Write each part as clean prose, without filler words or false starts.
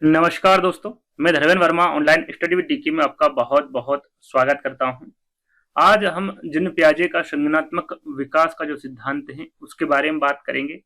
नमस्कार दोस्तों, मैं Dharmendra Verma online study with DK में आपका बहुत बहुत स्वागत करता हूं। आज हम जिन पियाजे का संज्ञानात्मक विकास का जो सिद्धांत है उसके बारे में बात करेंगे।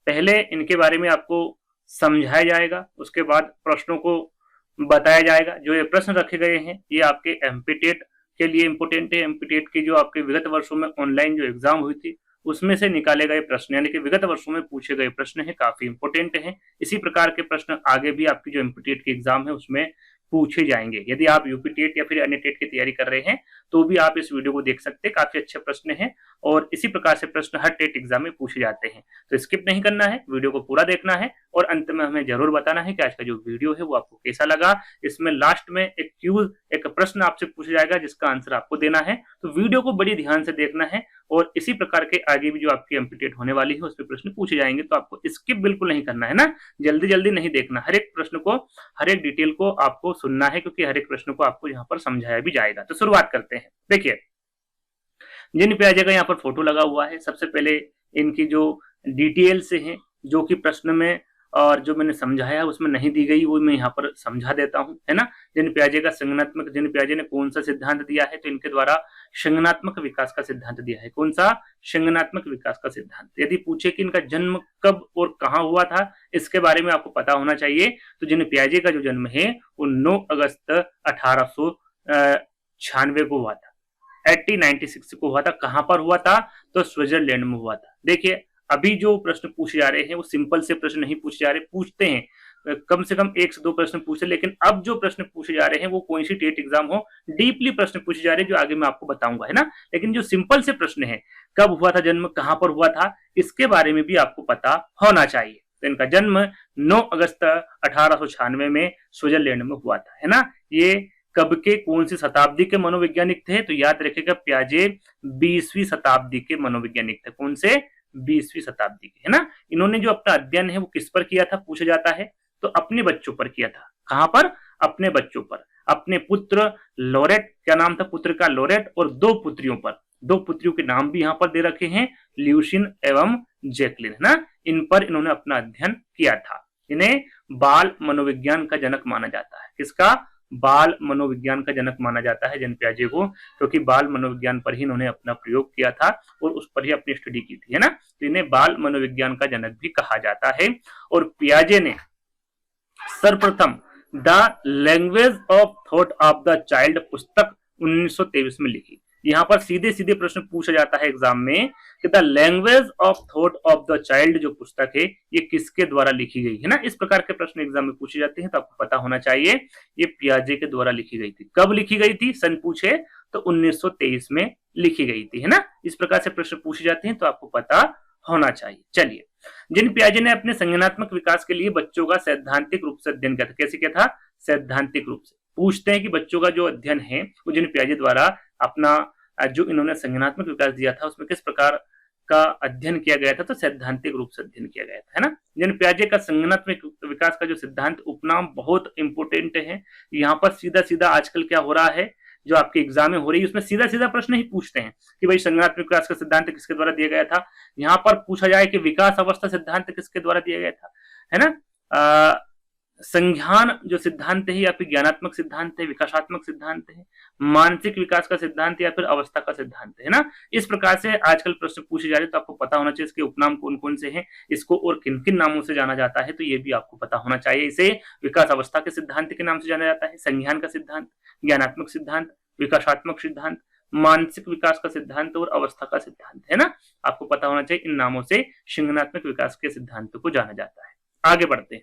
पहले इनके बारे में आपको समझाया जाएगा, उसके बाद प्रश्नों को बताया जाएगा। जो ये प्रश्न रखे गए हैं ये आपके एमपीटेट के लिए इम्पोर्टेंट है। एमपीटेट की जो आपके विगत वर्षों में ऑनलाइन जो एग्जाम हुई थी उसमें से निकाले गए प्रश्न, यानी कि विगत वर्षों में पूछे गए प्रश्न है, काफी इंपोर्टेंट है। इसी प्रकार के प्रश्न आगे भी आपकी जो एमपीटेट की एग्जाम है उसमें पूछे जाएंगे। यदि आप यूपी टेट या फिर अन्य टेट की तैयारी कर रहे हैं तो भी आप इस वीडियो को देख सकते हैं, काफी अच्छे प्रश्न हैं और इसी प्रकार से प्रश्न हर टेट एग्जाम में पूछे जाते हैं। तो स्किप नहीं करना है, वीडियो को पूरा देखना है और अंत में हमें जरूर बताना है कि आज का जो वीडियो है वो आपको कैसा लगा। इसमें लास्ट में एक क्यूज, एक प्रश्न आपसे पूछा जाएगा जिसका आंसर आपको देना है, तो वीडियो को बड़ी ध्यान से देखना है। और इसी प्रकार के आगे भी जो आपकी एमपीटेट होने वाली है उसमें प्रश्न पूछे जाएंगे, तो आपको स्किप बिल्कुल नहीं करना है ना, जल्दी जल्दी नहीं देखना। हर एक प्रश्न को, हर एक डिटेल को आपको सुनना है, क्योंकि हर एक प्रश्न को आपको यहाँ पर समझाया भी जाएगा। तो शुरुआत करते हैं। देखिए, जिन पियाजे का यहाँ पर फोटो लगा हुआ है, सबसे पहले इनकी जो डिटेल्स हैं जो कि प्रश्न में और जो मैंने समझाया उसमें नहीं दी गई, वो मैं यहाँ पर समझा देता हूँ, है ना। जिन पियाजे का संज्ञानात्मक, जिन पियाजे ने कौन सा सिद्धांत दिया है, तो इनके द्वारा संज्ञानात्मक विकास का सिद्धांत दिया है। कौन सा? संज्ञानात्मक विकास का सिद्धांत। यदि पूछे कि इनका जन्म कब और कहाँ हुआ था, इसके बारे में आपको पता होना चाहिए। तो जिन पियाजे का जो जन्म है वो 9 अगस्त 1896 को हुआ था, 1896 को हुआ था। कहां पर हुआ था? तो स्विट्जरलैंड में हुआ था। देखिए, अभी जो प्रश्न पूछे जा रहे हैं वो सिंपल से प्रश्न नहीं पूछे जा रहे, पूछते हैं कम से कम 1 से 2 प्रश्न पूछे, लेकिन अब जो प्रश्न पूछे जा रहे हैं वो कोई सी टेट एग्जाम हो, डीपली प्रश्न पूछे जा रहे हैं जो आगे मैं आपको बताऊंगा, है ना। लेकिन जो सिंपल से प्रश्न है, कब हुआ था जन्म, कहां पर हुआ था, इसके बारे में भी आपको पता होना चाहिए। तो इनका जन्म 9 अगस्त 1896 में स्विट्जरलैंड में हुआ था, है ना। ये कब के, कौन सी शताब्दी के मनोवैज्ञानिक थे? तो याद रखिएगा, पियाजे 20वीं शताब्दी के मनोवैज्ञानिक थे। कौन से? 20वीं शताब्दी के, है ना। इन्होंने जो अपना अध्ययन है वो किस पर किया था पूछा जाता है, तो अपने बच्चों पर किया था। कहां पर? अपने बच्चों पर। अपने पुत्र लॉरेट, क्या नाम था पुत्र का? लॉरेट, और 2 पुत्रियों पर। 2 पुत्रियों के नाम भी यहां पर दे रखे हैं, ल्यूसिन एवं जैकलिन, है ना। इन पर इन्होंने अपना अध्ययन किया था। इन्हें बाल मनोविज्ञान का जनक माना जाता है। किसका? बाल मनोविज्ञान का जनक माना जाता है जिन पियाजे को, क्योंकि बाल मनोविज्ञान पर ही इन्होंने अपना प्रयोग किया था और उस पर ही अपनी स्टडी की थी, है ना। तो इन्हें बाल मनोविज्ञान का जनक भी कहा जाता है। और पियाजे ने सर्वप्रथम the language of thought of the child पुस्तक 1923 में लिखी। यहाँ पर सीधे सीधे प्रश्न पूछा जाता है एग्जाम में कि the language of thought of the child जो पुस्तक है ये किसके द्वारा लिखी गई है ना। इस प्रकार के प्रश्न एग्जाम में पूछे जाते हैं, तो आपको पता होना चाहिए ये पियाजे के द्वारा लिखी गई थी। कब लिखी गई थी? सन पूछे तो 1923 में लिखी गई थी, है ना। इस प्रकार से प्रश्न पूछे जाते हैं, तो आपको पता होना चाहिए। चलिए, जिन पियाजे ने अपने संज्ञानात्मक विकास के लिए बच्चों का सैद्धांतिक रूप से अध्ययन किया था। कैसे किया था? सैद्धांतिक रूप से। पूछते हैं कि बच्चों का जो अध्ययन है वो जिन पियाजे द्वारा अपना जो इन्होंने संज्ञानात्मक विकास दिया था उसमें किस प्रकार का अध्ययन किया गया था, तो सैद्धांतिक रूप से अध्ययन किया गया था, है ना। जिन पियाजे का संज्ञानात्मक विकास का जो सिद्धांत, उपनाम बहुत इंपोर्टेंट है। यहाँ पर सीधा सीधा आजकल क्या हो रहा है, जो आपकी एग्जाम में हो रही है उसमें सीधा सीधा प्रश्न ही पूछते हैं कि भाई संज्ञानात्मक विकास का सिद्धांत किसके द्वारा दिया गया था। यहाँ पर पूछा जाए कि विकास अवस्था सिद्धांत किसके द्वारा दिया गया था, है ना। संज्ञान जो सिद्धांत है या फिर ज्ञानात्मक सिद्धांत है, विकासात्मक सिद्धांत है, मानसिक विकास का सिद्धांत या फिर अवस्था का सिद्धांत है ना। इस प्रकार से आजकल प्रश्न पूछे जा रहे हैं, तो आपको पता होना चाहिए इसके उपनाम कौन कौन से हैं, इसको और किन किन नामों से जाना जाता है, तो ये भी आपको पता होना चाहिए। इसे विकास अवस्था के सिद्धांत के नाम से जाना जाता है, संज्ञान का सिद्धांत, ज्ञानात्मक सिद्धांत, विकासात्मक सिद्धांत, मानसिक विकास का सिद्धांत और अवस्था का सिद्धांत, है ना। आपको पता होना चाहिए इन नामों से संज्ञानात्मक विकास के सिद्धांत को जाना जाता है। आगे बढ़ते हैं।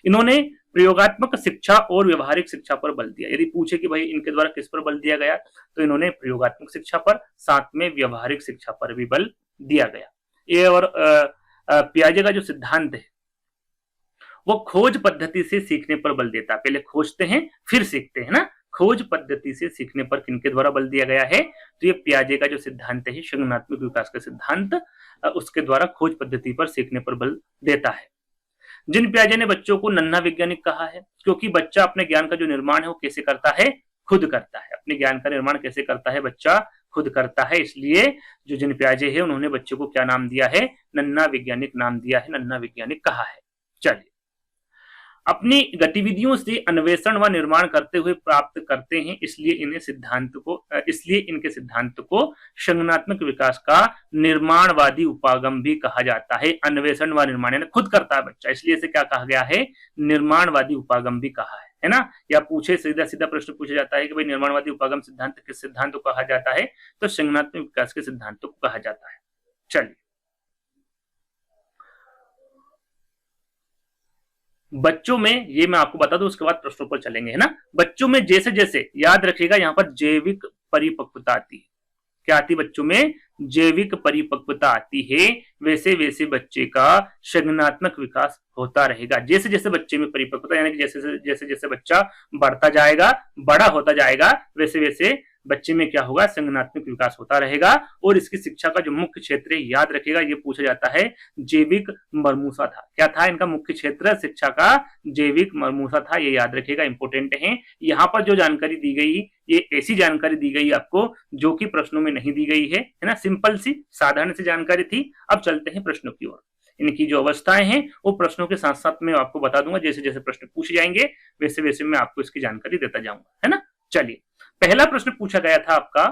इन्होंने प्रयोगात्मक शिक्षा और व्यवहारिक शिक्षा पर बल दिया। यदि पूछे कि भाई इनके द्वारा किस पर बल दिया गया, तो इन्होंने प्रयोगात्मक शिक्षा पर, साथ में व्यवहारिक शिक्षा पर भी बल दिया गया। ये और पियाजे का जो सिद्धांत है वो खोज पद्धति से सीखने पर बल देता है। पहले खोजते हैं फिर सीखते हैं ना। खोज पद्धति से सीखने पर किनके द्वारा बल दिया गया है, तो ये पियाजे का जो सिद्धांत है संज्ञानात्मक विकास का सिद्धांत, उसके द्वारा खोज पद्धति पर सीखने पर बल देता है। जिन पियाजे ने बच्चों को नन्हा वैज्ञानिक कहा है, क्योंकि बच्चा अपने ज्ञान का जो निर्माण है वो कैसे करता है? खुद करता है। अपने ज्ञान का निर्माण कैसे करता है? बच्चा खुद करता है। इसलिए जो जिन पियाजे है उन्होंने बच्चे को क्या नाम दिया है? नन्हा वैज्ञानिक नाम दिया है, नन्हा वैज्ञानिक कहा है। चलिए अपनी गतिविधियों से अन्वेषण व निर्माण करते हुए प्राप्त करते हैं, इसलिए इनके सिद्धांत को संज्ञानात्मक विकास का निर्माणवादी उपागम भी कहा जाता है। अन्वेषण व निर्माण यानी खुद करता है बच्चा, इसलिए इसे क्या कहा गया है, निर्माणवादी उपागम भी कहा है ना। या पूछे सीधा सीधा प्रश्न पूछा जाता है कि भाई निर्माणवादी उपागम सिद्धांत किस सिद्धांत को कहा जाता है, तो संज्ञानात्मक विकास के सिद्धांत को कहा जाता है। चलिए, बच्चों में ये मैं आपको बता दूं, उसके बाद प्रश्नों पर चलेंगे, है ना। बच्चों में जैसे जैसे, याद रखिएगा यहाँ पर जैविक परिपक्वता आती है, क्या आती है बच्चों में, जैविक परिपक्वता आती है, वैसे वैसे बच्चे का संज्ञानात्मक विकास होता रहेगा। जैसे जैसे बच्चे में परिपक्वता यानी कि जैसे जैसे जैसे बच्चा बढ़ता जाएगा, बड़ा होता जाएगा, वैसे वैसे बच्चे में क्या होगा, संज्ञानात्मक विकास होता रहेगा। और इसकी शिक्षा का जो मुख्य क्षेत्र है, याद रखिएगा ये पूछा जाता है, जैविक मरमूसा था। क्या था इनका मुख्य क्षेत्र शिक्षा का, जैविक मरमूसा था, ये याद रखिएगा, इंपोर्टेंट है। यहाँ पर जो जानकारी दी गई, ये ऐसी जानकारी दी गई आपको जो कि प्रश्नों में नहीं दी गई है ना, सिंपल सी साधारण सी जानकारी थी। अब चलते हैं प्रश्नों की ओर। इनकी जो अवस्थाएं हैं वो प्रश्नों के साथ साथ मैं आपको बता दूंगा, जैसे जैसे प्रश्न पूछे जाएंगे वैसे वैसे मैं आपको इसकी जानकारी देता जाऊंगा, है ना। चलिए, पहला प्रश्न पूछा गया था आपका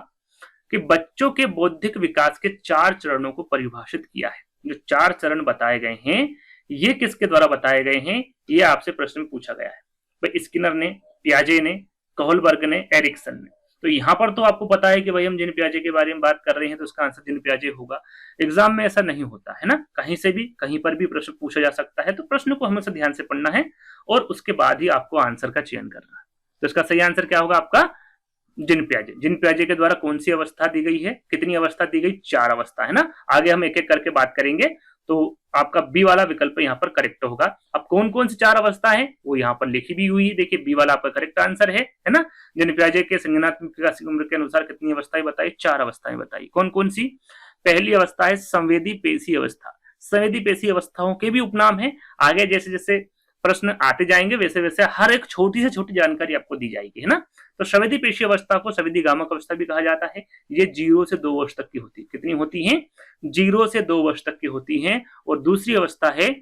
कि बच्चों के बौद्धिक विकास के 4 चरणों को परिभाषित किया है। जो 4 चरण बताए गए हैं ये किसके द्वारा बताए गए हैं, ये आपसे प्रश्न में पूछा गया है। भाई स्किनर ने, पियाजे ने, कोहलबर्ग ने, एरिक्सन ने। तो यहाँ पर तो आपको पता है कि भाई हम जिन पियाजे के बारे में बात कर रहे हैं तो उसका आंसर जिन पियाजे होगा। एग्जाम में ऐसा नहीं होता है ना, कहीं से भी कहीं पर भी प्रश्न पूछा जा सकता है, तो प्रश्न को हमेशा ध्यान से पढ़ना है और उसके बाद ही आपको आंसर का चयन करना है। तो इसका सही आंसर क्या होगा आपका, जिन पियाजे के द्वारा कौन सी अवस्था दी गई है, कितनी अवस्था दी गई, 4 अवस्था, है ना। आगे हम एक एक करके बात करेंगे, तो आपका बी वाला विकल्प यहाँ पर करेक्ट होगा। अब कौन कौन सी 4 अवस्था है वो यहाँ पर लिखी भी हुई है, देखिए बी वाला आपका करेक्ट आंसर है ना। जिन पियाजे के संज्ञानात्मक विकास की उम्र के अनुसार कितनी अवस्थाएं बताई, 4 अवस्थाएं बताई। कौन कौन सी, पहली अवस्था है संवेदी पेशी अवस्था। संवेदी पेशी अवस्थाओं के भी उपनाम है। आगे जैसे जैसे प्रश्न आते जाएंगे वैसे वैसे हर एक छोटी से छोटी जानकारी आपको दी जाएगी, है ना। तो संवेदी पेशी अवस्था को संवेदी गामक अवस्था भी कहा जाता है। ये 0 से 2 वर्ष तक की होती है। कितनी होती है, 0 से 2 वर्ष तक की होती है। और दूसरी अवस्था है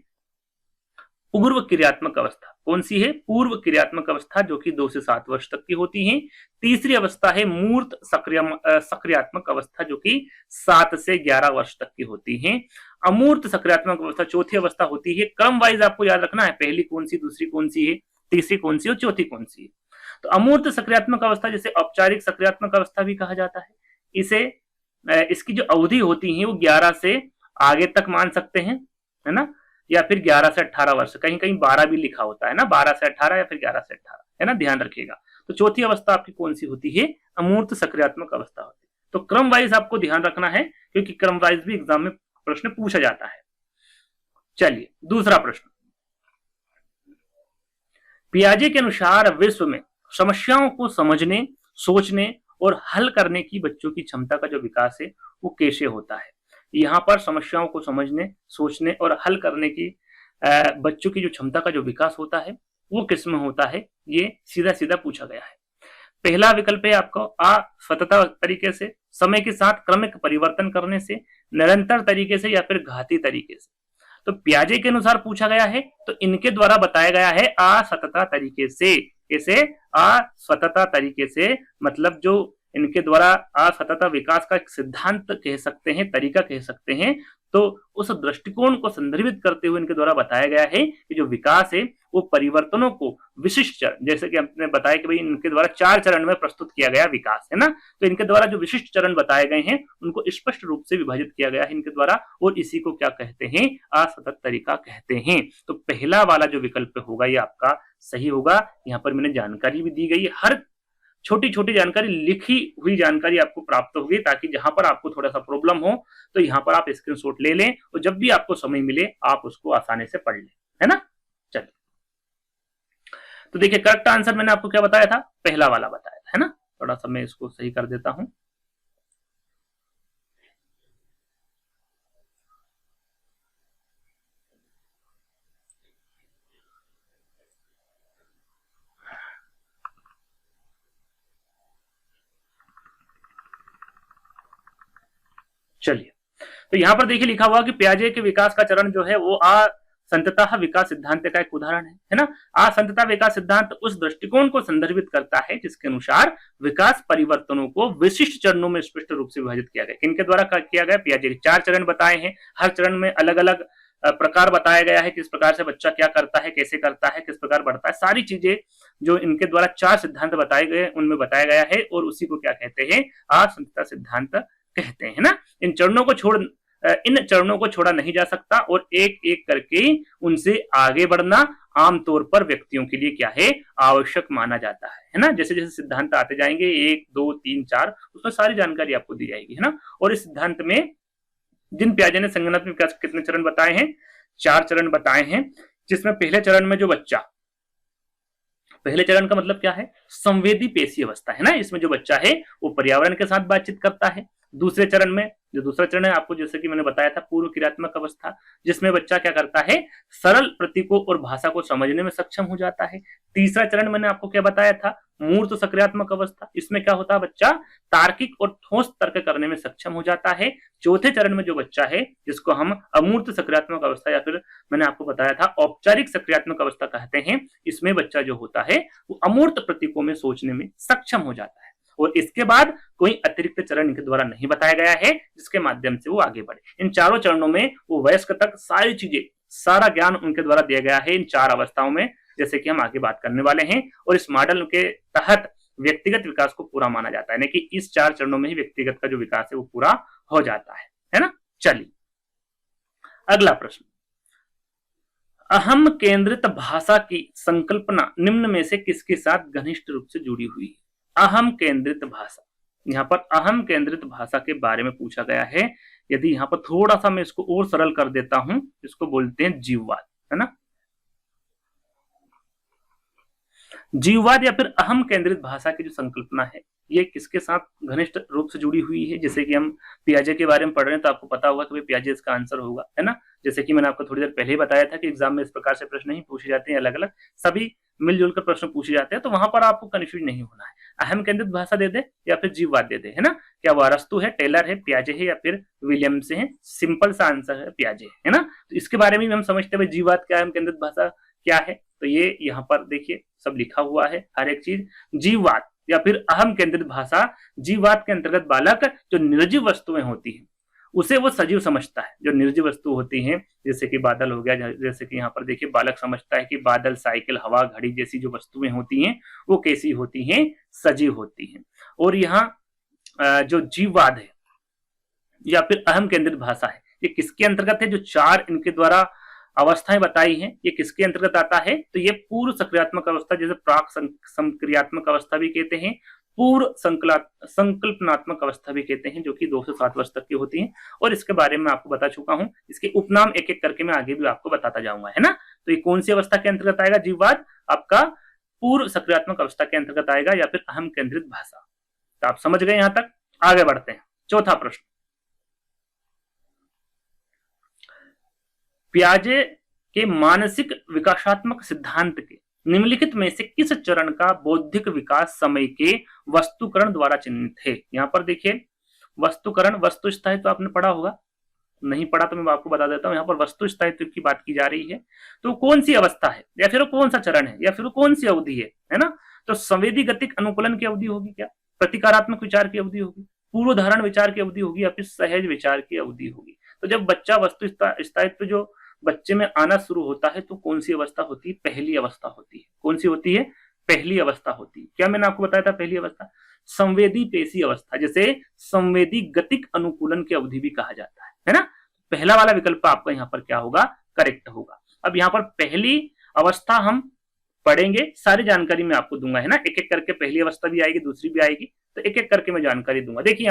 पूर्व क्रियात्मक अवस्था। कौन सी है, पूर्व क्रियात्मक अवस्था, जो कि 2 से 7 वर्ष तक की होती है। तीसरी अवस्था है मूर्त सक्रियात्मक अवस्था, जो कि 7 से 11 वर्ष तक की होती है। अमूर्त सक्रियात्मक अवस्था चौथी अवस्था होती है। क्रम वाइज आपको याद रखना है, पहली कौन सी, दूसरी कौन सी है, तीसरी कौन सी और चौथी कौन सी है। तो अमूर्त सक्रियात्मक अवस्था जिसे औपचारिक सक्रियात्मक अवस्था भी कहा जाता है, इसे इसकी जो अवधि होती है वो 11 से आगे तक मान सकते हैं, है ना, या फिर 11 से 18 वर्ष, कहीं कहीं 12 भी लिखा होता है ना, 12 से 18 या फिर 11 से 18, है ना, ध्यान रखिएगा। तो चौथी अवस्था आपकी कौन सी होती है, अमूर्त सक्रियात्मक अवस्था होती है। तो क्रम वाइज आपको ध्यान रखना है, क्योंकि क्रम वाइज भी एग्जाम में प्रश्न पूछा जाता है। चलिए, दूसरा प्रश्न, पियाजे के अनुसार विश्व में समस्याओं को समझने, सोचने और हल करने की बच्चों की क्षमता का जो विकास है वो कैसे होता है। यहाँ पर समस्याओं को समझने, सोचने और हल करने की बच्चों की जो क्षमता का जो विकास होता है वो किस में होता है, ये सीधा सीधा पूछा गया है। पहला विकल्प है आपको आ सतत तरीके से, समय के साथ क्रमिक परिवर्तन करने से, निरंतर तरीके से, या फिर घाती तरीके से। तो पियाजे के अनुसार पूछा गया है, तो इनके द्वारा बताया गया है असतत तरीके से। कैसे, असतत तरीके से, मतलब जो इनके द्वारा असतत विकास का एक सिद्धांत कह सकते हैं, तरीका कह सकते हैं। तो उस दृष्टिकोण को संदर्भित करते हुए इनके द्वारा बताया गया है कि जो विकास है वो परिवर्तनों को विशिष्ट चरण, जैसे कि हमने बताया कि भाई इनके द्वारा 4 चरण में प्रस्तुत किया गया विकास, है ना। तो इनके द्वारा जो विशिष्ट चरण बताए गए हैं उनको स्पष्ट रूप से विभाजित किया गया है इनके द्वारा, और इसी को क्या कहते हैं, असतत तरीका कहते हैं। तो पहला वाला जो विकल्प होगा ये आपका सही होगा। यहाँ पर मैंने जानकारी भी दी गई है, हर छोटी छोटी जानकारी, लिखी हुई जानकारी आपको प्राप्त होगी, ताकि जहां पर आपको थोड़ा सा प्रॉब्लम हो तो यहाँ पर आप स्क्रीनशॉट ले लें और जब भी आपको समय मिले आप उसको आसानी से पढ़ लें, है ना। चलिए, तो देखिए करेक्ट आंसर मैंने आपको क्या बताया था, पहला वाला बताया था, है ना। थोड़ा सा मैं इसको सही कर देता हूं। चलिए, तो यहां पर देखिए लिखा हुआ कि पियाजे के विकास का चरण जो है वो संततः विकास सिद्धांत का एक उदाहरण है ना। असंततः विकास सिद्धांत उस दृष्टिकोण को संदर्भित करता है जिसके अनुसार विकास परिवर्तनों को विशिष्ट चरणों में स्पष्ट रूप से विभाजित किया गया। इनके द्वारा किया गया, पियाजे के 4 चरण बताए हैं, हर चरण में अलग अलग प्रकार बताया गया है, किस प्रकार से बच्चा क्या करता है, कैसे करता है, किस प्रकार बढ़ता है, सारी चीजें जो इनके द्वारा 4 सिद्धांत बताए गए उनमें बताया गया है, और उसी को क्या कहते हैं, असंततः सिद्धांत कहते हैं ना। इन चरणों को छोड़ा नहीं जा सकता, और एक एक करके उनसे आगे बढ़ना आमतौर पर व्यक्तियों के लिए क्या है, आवश्यक माना जाता है ना। जैसे जैसे सिद्धांत आते जाएंगे 1 2 3 4, उसमें सारी जानकारी आपको दी जाएगी, है ना। और इस सिद्धांत में जिन पियाजे ने संज्ञानात्मक विकास कितने चरण बताए हैं, 4 चरण बताए हैं, जिसमें पहले चरण में जो बच्चा, पहले चरण का मतलब क्या है, संवेदी पेशी अवस्था है ना, इसमें जो बच्चा है वो पर्यावरण के साथ बातचीत करता है। दूसरे चरण में जो दूसरा चरण है, आपको जैसे कि मैंने बताया था, पूर्व क्रियात्मक अवस्था, जिसमें बच्चा क्या करता है, सरल प्रतीकों और भाषा को समझने में सक्षम हो जाता है। तीसरा चरण मैंने आपको क्या बताया था, मूर्त सक्रियात्मक अवस्था, इसमें क्या होता है, बच्चा तार्किक और ठोस तर्क करने में सक्षम हो जाता है। चौथे चरण में जो बच्चा है, जिसको हम अमूर्त सक्रियात्मक अवस्था या फिर मैंने आपको बताया था औपचारिक सक्रियात्मक अवस्था कहते हैं, इसमें बच्चा जो होता है वो अमूर्त प्रतीकों में सोचने में सक्षम हो जाता है। और इसके बाद कोई अतिरिक्त चरण इनके द्वारा नहीं बताया गया है जिसके माध्यम से वो आगे बढ़े। इन चारों चरणों में वो वयस्क तक सारी चीजें, सारा ज्ञान उनके द्वारा दिया गया है इन 4 अवस्थाओं में, जैसे कि हम आगे बात करने वाले हैं। और इस मॉडल के तहत व्यक्तिगत विकास को पूरा माना जाता है, यानी कि इस 4 चरणों में ही व्यक्तिगत का जो विकास है वो पूरा हो जाता है ना। चलिए अगला प्रश्न, अहम केंद्रित भाषा की संकल्पना निम्न में से किसके साथ घनिष्ठ रूप से जुड़ी हुई है। अहम केंद्रित भाषा, यहाँ पर अहम केंद्रित भाषा के बारे में पूछा गया है। यदि यहाँ पर थोड़ा सा मैं इसको और सरल कर देता हूं, इसको बोलते हैं जीववाद, है ना। जीववाद या फिर अहम केंद्रित भाषा की जो संकल्पना है, ये किसके साथ घनिष्ठ रूप से जुड़ी हुई है। जैसे कि हम पियाजे के बारे में पढ़ रहे हैं तो आपको पता होगा कि पियाजे इसका आंसर होगा, है ना। जैसे कि मैंने आपको थोड़ी देर पहले ही बताया था कि एग्जाम में इस प्रकार से प्रश्न नहीं पूछे जाते हैं, अलग अलग सभी मिलजुल कर प्रश्न पूछे जाते हैं, तो वहां पर आपको कंफ्यूज नहीं होना है। अहम केंद्रित भाषा दे दे या फिर जीववाद दे दे, है ना। क्या वो अरस्तु है, टेलर है, पियाजे है या फिर विलियम्स है। सिंपल सा आंसर है पियाजे, है ना। तो इसके बारे में हम समझते हैं जीववाद क्या है, अहम केंद्रित भाषा क्या है। तो ये यहाँ पर देखिए सब लिखा हुआ है हर एक चीज। जीववाद या फिर अहम केंद्रित भाषा, जीववाद के अंतर्गत बालक जो निर्जीव वस्तुएं होती हैं उसे वो सजीव समझता है। जो निर्जीव वस्तु होती हैं जैसे कि बादल हो गया, जैसे कि यहाँ पर देखिए बालक समझता है कि बादल, साइकिल, हवा, घड़ी जैसी जो वस्तुएं होती हैं वो कैसी होती हैं, सजीव होती हैं। और यहाँ जो जीववाद है या फिर अहम केंद्रित भाषा है, ये किसके अंतर्गत है, जो 4 इनके द्वारा अवस्थाएं बताई हैं, ये किसके अंतर्गत आता है। तो ये पूर्व सक्रियात्मक अवस्था, जैसे प्राक संक्रियात्मक अवस्था भी कहते हैं, पूर्व संकल्पनात्मक अवस्था भी कहते हैं, जो कि 2 से 7 वर्ष तक की होती हैं। और इसके बारे में आपको बता चुका हूं, इसके उपनाम एक एक करके मैं आगे भी आपको बताता जाऊंगा, है ना। तो ये कौन सी अवस्था के अंतर्गत आएगा, जीववाद आपका पूर्व सक्रियात्मक अवस्था के अंतर्गत आएगा या फिर अहम केंद्रित भाषा। तो आप समझ गए यहां तक, आगे बढ़ते हैं। चौथा प्रश्न, पियाजे के मानसिक विकासात्मक सिद्धांत के निम्नलिखित में से किस चरण का बौद्धिक विकास समय के वस्तुकरण द्वारा चिन्हित है। यहाँ पर देखिए वस्तुकरण, वस्तु स्थायित्व आपने पढ़ा होगा, नहीं पढ़ा तो मैं आपको बता देता हूँ। यहाँ पर वस्तु स्थायित्व की बात की जा रही है, तो कौन सी अवस्था है या फिर कौन सा चरण है या फिर कौन सी अवधि है ना। तो संवेदी गतिक अनुकूलन की अवधि होगी, क्या प्रतिकारात्मक विचार की अवधि होगी, पूर्वधारण विचार की अवधि होगी या फिर सहज विचार की अवधि होगी। तो जब बच्चा वस्तु स्थायित्व जो बच्चे में आना शुरू होता है तो कौन सी अवस्था होती है, पहली अवस्था होती है। कौन सी होती है, पहली अवस्था होती है। क्या मैंने आपको बताया था, पहली अवस्था संवेदी पेशी अवस्था, जैसे संवेदी गतिक अनुकूलन की अवधि भी कहा जाता है ना। पहला वाला विकल्प आपका यहाँ पर क्या होगा, करेक्ट होगा। अब यहाँ पर पहली अवस्था हम पढ़ेंगे, सारी जानकारी मैं आपको दूंगा, है ना। एक एक करके पहली अवस्था भी आएगी, दूसरी भी आएगी, तो एक एक करके मैं जानकारी दूंगा। देखिए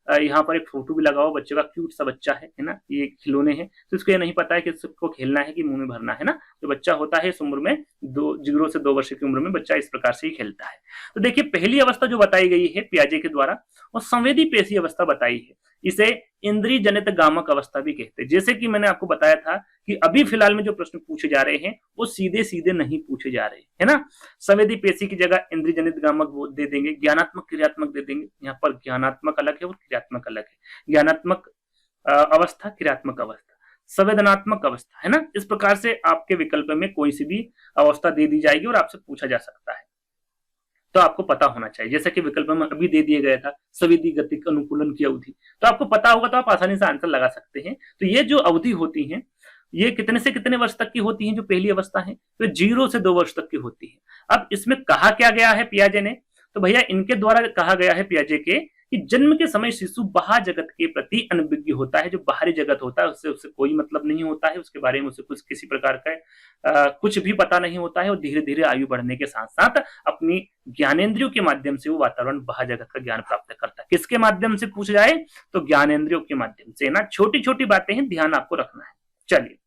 यहाँ पर एक फोटो भी लगा हुआ बच्चे का, क्यूट सा बच्चा है ना। ये खिलौने हैं, तो इसको ये नहीं पता है कि इसको खेलना है कि मुंह में भरना है ना। जो बच्चा होता है इस उम्र में 0 से 2 वर्ष की उम्र में बच्चा इस प्रकार से ही खेलता है। तो देखिए पहली अवस्था जो बताई गई है पियाजे के द्वारा, वो संवेदी पेशी अवस्था बताई है। इसे इंद्रिय जनित गामक अवस्था भी कहते हैं। जैसे कि मैंने आपको बताया था कि अभी फिलहाल में जो प्रश्न पूछे जा रहे हैं वो सीधे सीधे नहीं पूछे जा रहे, है ना। संवेदी पेशी की जगह इंद्रिय जनित गामक दे देंगे, ज्ञानात्मक क्रियात्मक दे देंगे। यहाँ पर ज्ञानात्मक अलग है और क्रियात्मक अलग है। ज्ञानात्मक अवस्था, क्रियात्मक अवस्था। संवेदनात्मक अवस्था, है ना। इस प्रकार से आपके विकल्प में कोई सी भी अवस्था दे दी जाएगी और आपसे पूछा जा सकता है, तो आपको पता होना चाहिए। जैसे कि विकल्प में अभी दे दिया गया था संवेदी गतिक अनुकूलन की अवधि, तो आपको पता होगा तो आप आसानी से आंसर लगा सकते हैं। तो ये जो अवधि होती है ये कितने से कितने वर्ष तक की होती है, जो पहली अवस्था है तो 0 से 2 वर्ष तक की होती है। अब इसमें कहा क्या गया है पियाजे ने, तो भैया इनके द्वारा कहा गया है पियाजे के कि जन्म के समय शिशु बाह्य जगत के प्रति अनभिज्ञ होता है। जो बाहरी जगत होता है उससे उससे कोई मतलब नहीं होता है, उसके बारे में उसे कुछ किसी प्रकार का कुछ भी पता नहीं होता है, और धीरे धीरे आयु बढ़ने के साथ साथ अपनी ज्ञानेंद्रियों के माध्यम से वो वातावरण बाह्य जगत का ज्ञान प्राप्त करता है। किसके माध्यम से पूछ जाए तो ज्ञानेंद्रियों के माध्यम से, ना। छोटी छोटी बातें हैं, ध्यान आपको रखना है। चलिए,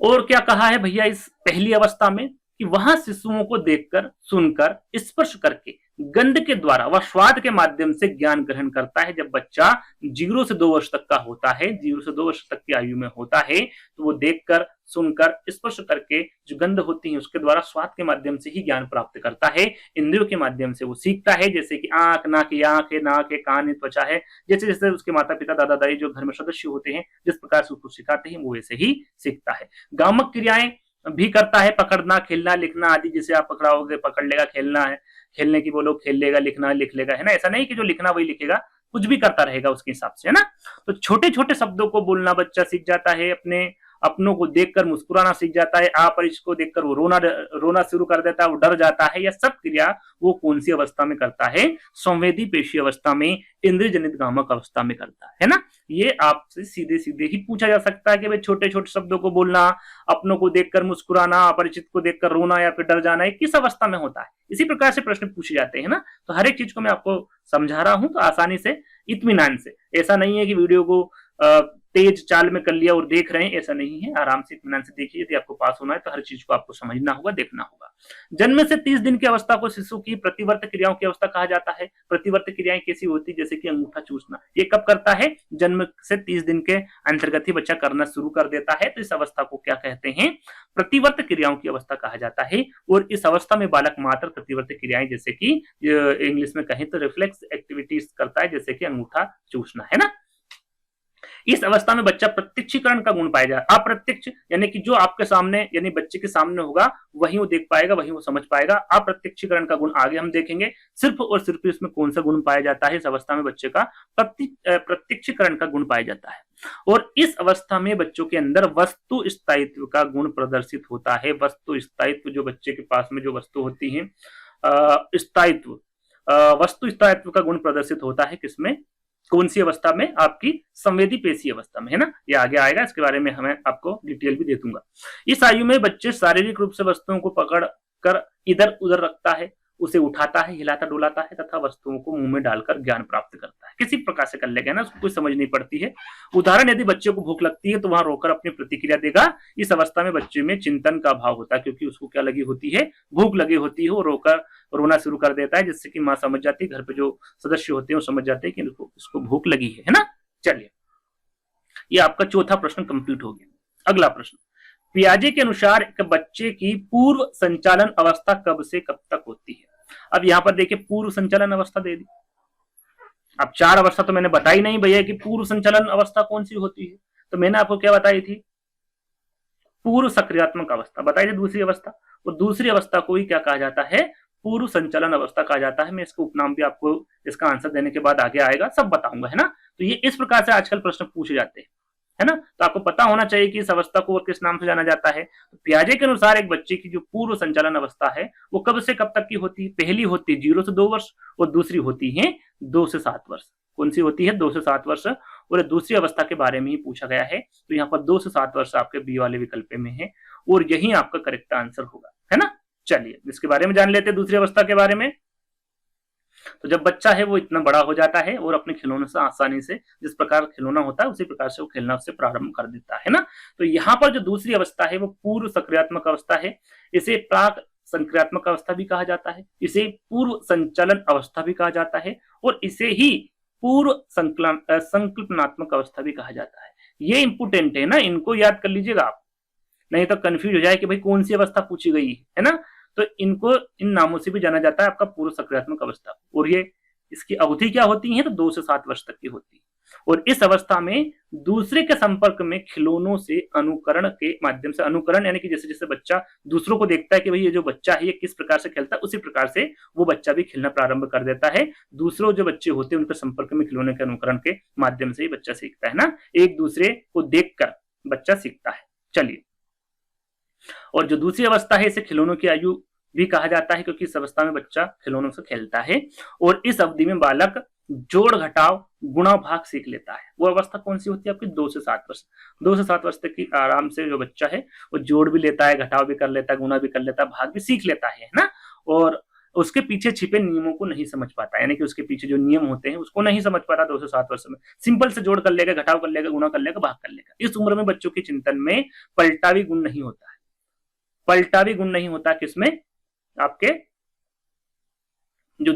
और क्या कहा है भैया इस पहली अवस्था में कि वहां शिशुओं को देखकर, सुनकर, स्पर्श करके, गंध के द्वारा व स्वाद के माध्यम से ज्ञान ग्रहण करता है। जब बच्चा 0 से 2 वर्ष तक का होता है, 0 से 2 वर्ष तक की आयु में होता है, तो वो देखकर, सुनकर, स्पर्श करके, जो गंध होती है उसके द्वारा, स्वाद के माध्यम से ही ज्ञान प्राप्त करता है। इंद्रियों के माध्यम से वो सीखता है, जैसे कि आंख, नाक है, कान है, त्वचा है, जैसे जैसे उसके माता पिता, दादा दादी जो घर में सदस्य होते हैं जिस प्रकार से उसको सिखाते हैं वो वैसे ही सीखता है। गामक क्रियाएं भी करता है, पकड़ना, खेलना, लिखना आदि। जैसे आप पकड़ाओगे पकड़ लेगा, खेलना है खेलने की बोलो खेल लेगा, लिखना लिख लेगा, है ना। ऐसा नहीं कि जो लिखना वही लिखेगा, कुछ भी करता रहेगा उसके हिसाब से, है ना। तो छोटे छोटे शब्दों को बोलना बच्चा सीख जाता है, अपने अपनों को देखकर मुस्कुराना सीख जाता है, अपरिचित को देखकर वो रोना शुरू कर देता है, वो डर जाता है। यह सब क्रिया वो कौन सी अवस्था में करता है, संवेदी पेशी अवस्था में, इंद्रिय जनित गामक अवस्था में करता है ना। ये आपसे सीधे सीधे ही पूछा जा सकता है कि भाई छोटे छोटे शब्दों को बोलना, अपनों को देखकर मुस्कुराना, अपरिचित को देखकर रोना या फिर डर जाना, ये किस अवस्था में होता है। इसी प्रकार से प्रश्न पूछे जाते हैं ना। तो हर एक चीज को मैं आपको समझा रहा हूं, तो आसानी से, इत्मीनान से। ऐसा नहीं है कि वीडियो को तेज चाल में कर लिया और देख रहे हैं, ऐसा नहीं है। आराम से इत्मीनान से देखिए। यदि आपको पास होना है तो हर चीज को आपको समझना होगा, देखना होगा। जन्म से 30 दिन की अवस्था को शिशु की प्रतिवर्त क्रियाओं की अवस्था कहा जाता है। प्रतिवर्त क्रियाएं कैसी होती, जैसे कि अंगूठा चूसना, ये कब करता है, जन्म से 30 दिन के अंतर्गत ही बच्चा करना शुरू कर देता है। तो इस अवस्था को क्या कहते हैं, प्रतिवर्त क्रियाओं की अवस्था कहा जाता है। और इस अवस्था में बालक मात्र प्रतिवर्त क्रियाएं, जैसे कि इंग्लिश में कहें तो रिफ्लेक्स एक्टिविटीज करता है, जैसे कि अंगूठा चूसना, है ना। इस अवस्था में बच्चा प्रत्यक्षीकरण का गुण पाएगा। अप्रत्यक्ष यानी कि जो आपके सामने, यानी बच्चे के सामने होगा वही वो देख पाएगा, वही वो समझ पाएगा। अप्रत्यक्षीकरण का गुण आगे हम देखेंगे। सिर्फ और सिर्फ इसमें कौन सा गुण पाया जाता है, इस अवस्था में बच्चे का प्रत्यक्षीकरण का गुण पाया जाता है। और इस अवस्था में बच्चों के अंदर वस्तु स्थायित्व का गुण प्रदर्शित होता है। वस्तु स्थायित्व, जो बच्चे के पास में जो वस्तु होती है, स्थायित्व, वस्तु स्थायित्व का गुण प्रदर्शित होता है किसमें, कौन सी अवस्था में, आपकी संवेदी पेशी अवस्था में, है ना। ये आगे आएगा, इसके बारे में हमें आपको डिटेल भी दे दूंगा। इस आयु में बच्चे शारीरिक रूप से वस्तुओं को पकड़ कर इधर उधर रखता है, उसे उठाता है, हिलाता डुलाता है तथा वस्तुओं को मुंह में डालकर ज्ञान प्राप्त करता है। किसी प्रकार से कर लेगा ना, उसको कोई समझ नहीं पड़ती है। उदाहरण, यदि बच्चे को भूख लगती है तो वहां रोकर अपनी प्रतिक्रिया देगा। इस अवस्था में बच्चे में चिंतन का भाव होता है, क्योंकि उसको क्या लगी होती है, भूख लगी होती है। वो रोकर रोना शुरू कर देता है, जिससे कि माँ समझ जाती है, घर पे जो सदस्य होते हैं वो समझ जाते हैं कि इसको भूख लगी है ना। चलिए, ये आपका चौथा प्रश्न कंप्लीट हो गया। अगला प्रश्न, पियाजे के अनुसार एक बच्चे की पूर्व संचालन अवस्था कब से कब तक होती है। अब यहां पर देखिए, पूर्व संचालन अवस्था दे दी। अब 4 अवस्था तो मैंने बताई नहीं भैया कि पूर्व संचालन अवस्था कौन सी होती है। तो मैंने आपको क्या बताई थी, पूर्व सक्रियात्मक अवस्था बताई थी, दूसरी अवस्था। और दूसरी अवस्था को ही क्या कहा जाता है, पूर्व संचालन अवस्था कहा जाता है। मैं इसको उपनाम भी आपको इसका आंसर देने के बाद आगे आएगा, सब बताऊंगा, है ना। तो ये इस प्रकार से आजकल प्रश्न पूछे जाते हैं, है ना। तो आपको पता होना चाहिए कि इस अवस्था को और किस नाम से जाना जाता है। तो पियाजे के अनुसार एक बच्चे की जो पूर्व संचालन अवस्था है वो कब से कब तक की होती है। पहली होती है 0 से 2 वर्ष और दूसरी होती है 2 से 7 वर्ष। कौन सी होती है, 2 से 7 वर्ष। और दूसरी अवस्था के बारे में ही पूछा गया है। तो यहाँ पर 2 से 7 वर्ष आपके बी वाले विकल्प में है और यही आपका करेक्ट आंसर होगा, है ना। चलिए, इसके बारे में जान लेते हैं, दूसरी अवस्था के बारे में। तो जब बच्चा है वो इतना बड़ा हो जाता है और अपने खिलौने से आसानी से, जिस प्रकार खिलौना होता है उसी प्रकार से वो खेलना उससे प्रारंभ कर देता है ना। तो यहाँ पर जो दूसरी अवस्था है वो पूर्व सक्रियात्मक अवस्था है। इसे प्राक संक्रियात्मक अवस्था भी कहा जाता है, इसे पूर्व संचालन अवस्था भी कहा जाता है और इसे ही पूर्व संकल्पनात्मक अवस्था भी कहा जाता है। ये इंपोर्टेंट है ना, इनको याद कर लीजिएगा आप, नहीं तो कंफ्यूज हो जाए कि भाई कौन सी अवस्था पूछी गई है ना। तो इनको इन नामों से भी जाना जाता है, आपका पूर्व सक्रियात्मक अवस्था। और ये इसकी अवधि क्या होती है, तो 2 से 7 वर्ष तक की होती है। और इस अवस्था में दूसरे के संपर्क में खिलौनों से अनुकरण के माध्यम से, अनुकरण यानी कि जैसे जैसे बच्चा दूसरों को देखता है कि भाई ये जो बच्चा है ये किस प्रकार से खेलता है, उसी प्रकार से वो बच्चा भी खेलना प्रारंभ कर देता है। दूसरों जो बच्चे होते हैं उनके संपर्क में खिलौने के अनुकरण के माध्यम से ही बच्चा सीखता है ना, एक दूसरे को देखकर बच्चा सीखता है। चलिए, और जो दूसरी अवस्था है इसे खिलौनों की आयु भी कहा जाता है, क्योंकि इस अवस्था में बच्चा खिलौनों से खेलता है और इस अवधि में बालक जोड़ घटाव गुणा भाग सीख लेता है। वो अवस्था कौन सी होती है आपकी? 2 से 7 वर्ष। 2 से 7 वर्ष तक की आराम से जो बच्चा है वो जोड़ भी लेता है, घटाव भी कर लेता है, गुणा भी कर लेता है, भाग भी सीख लेता है ना। और उसके पीछे छिपे नियमों को नहीं समझ पाता, यानी कि उसके पीछे जो नियम होते हैं उसको नहीं समझ पाता 2 से 7 वर्ष में। सिंपल से जोड़ कर लेगा, घटाव कर लेगा, गुणा कर लेगा, भाग कर लेगा। इस उम्र में बच्चों के चिंतन में पलटावी गुण नहीं होता है। पलटावी गुण नहीं होता किसमें? आपके जो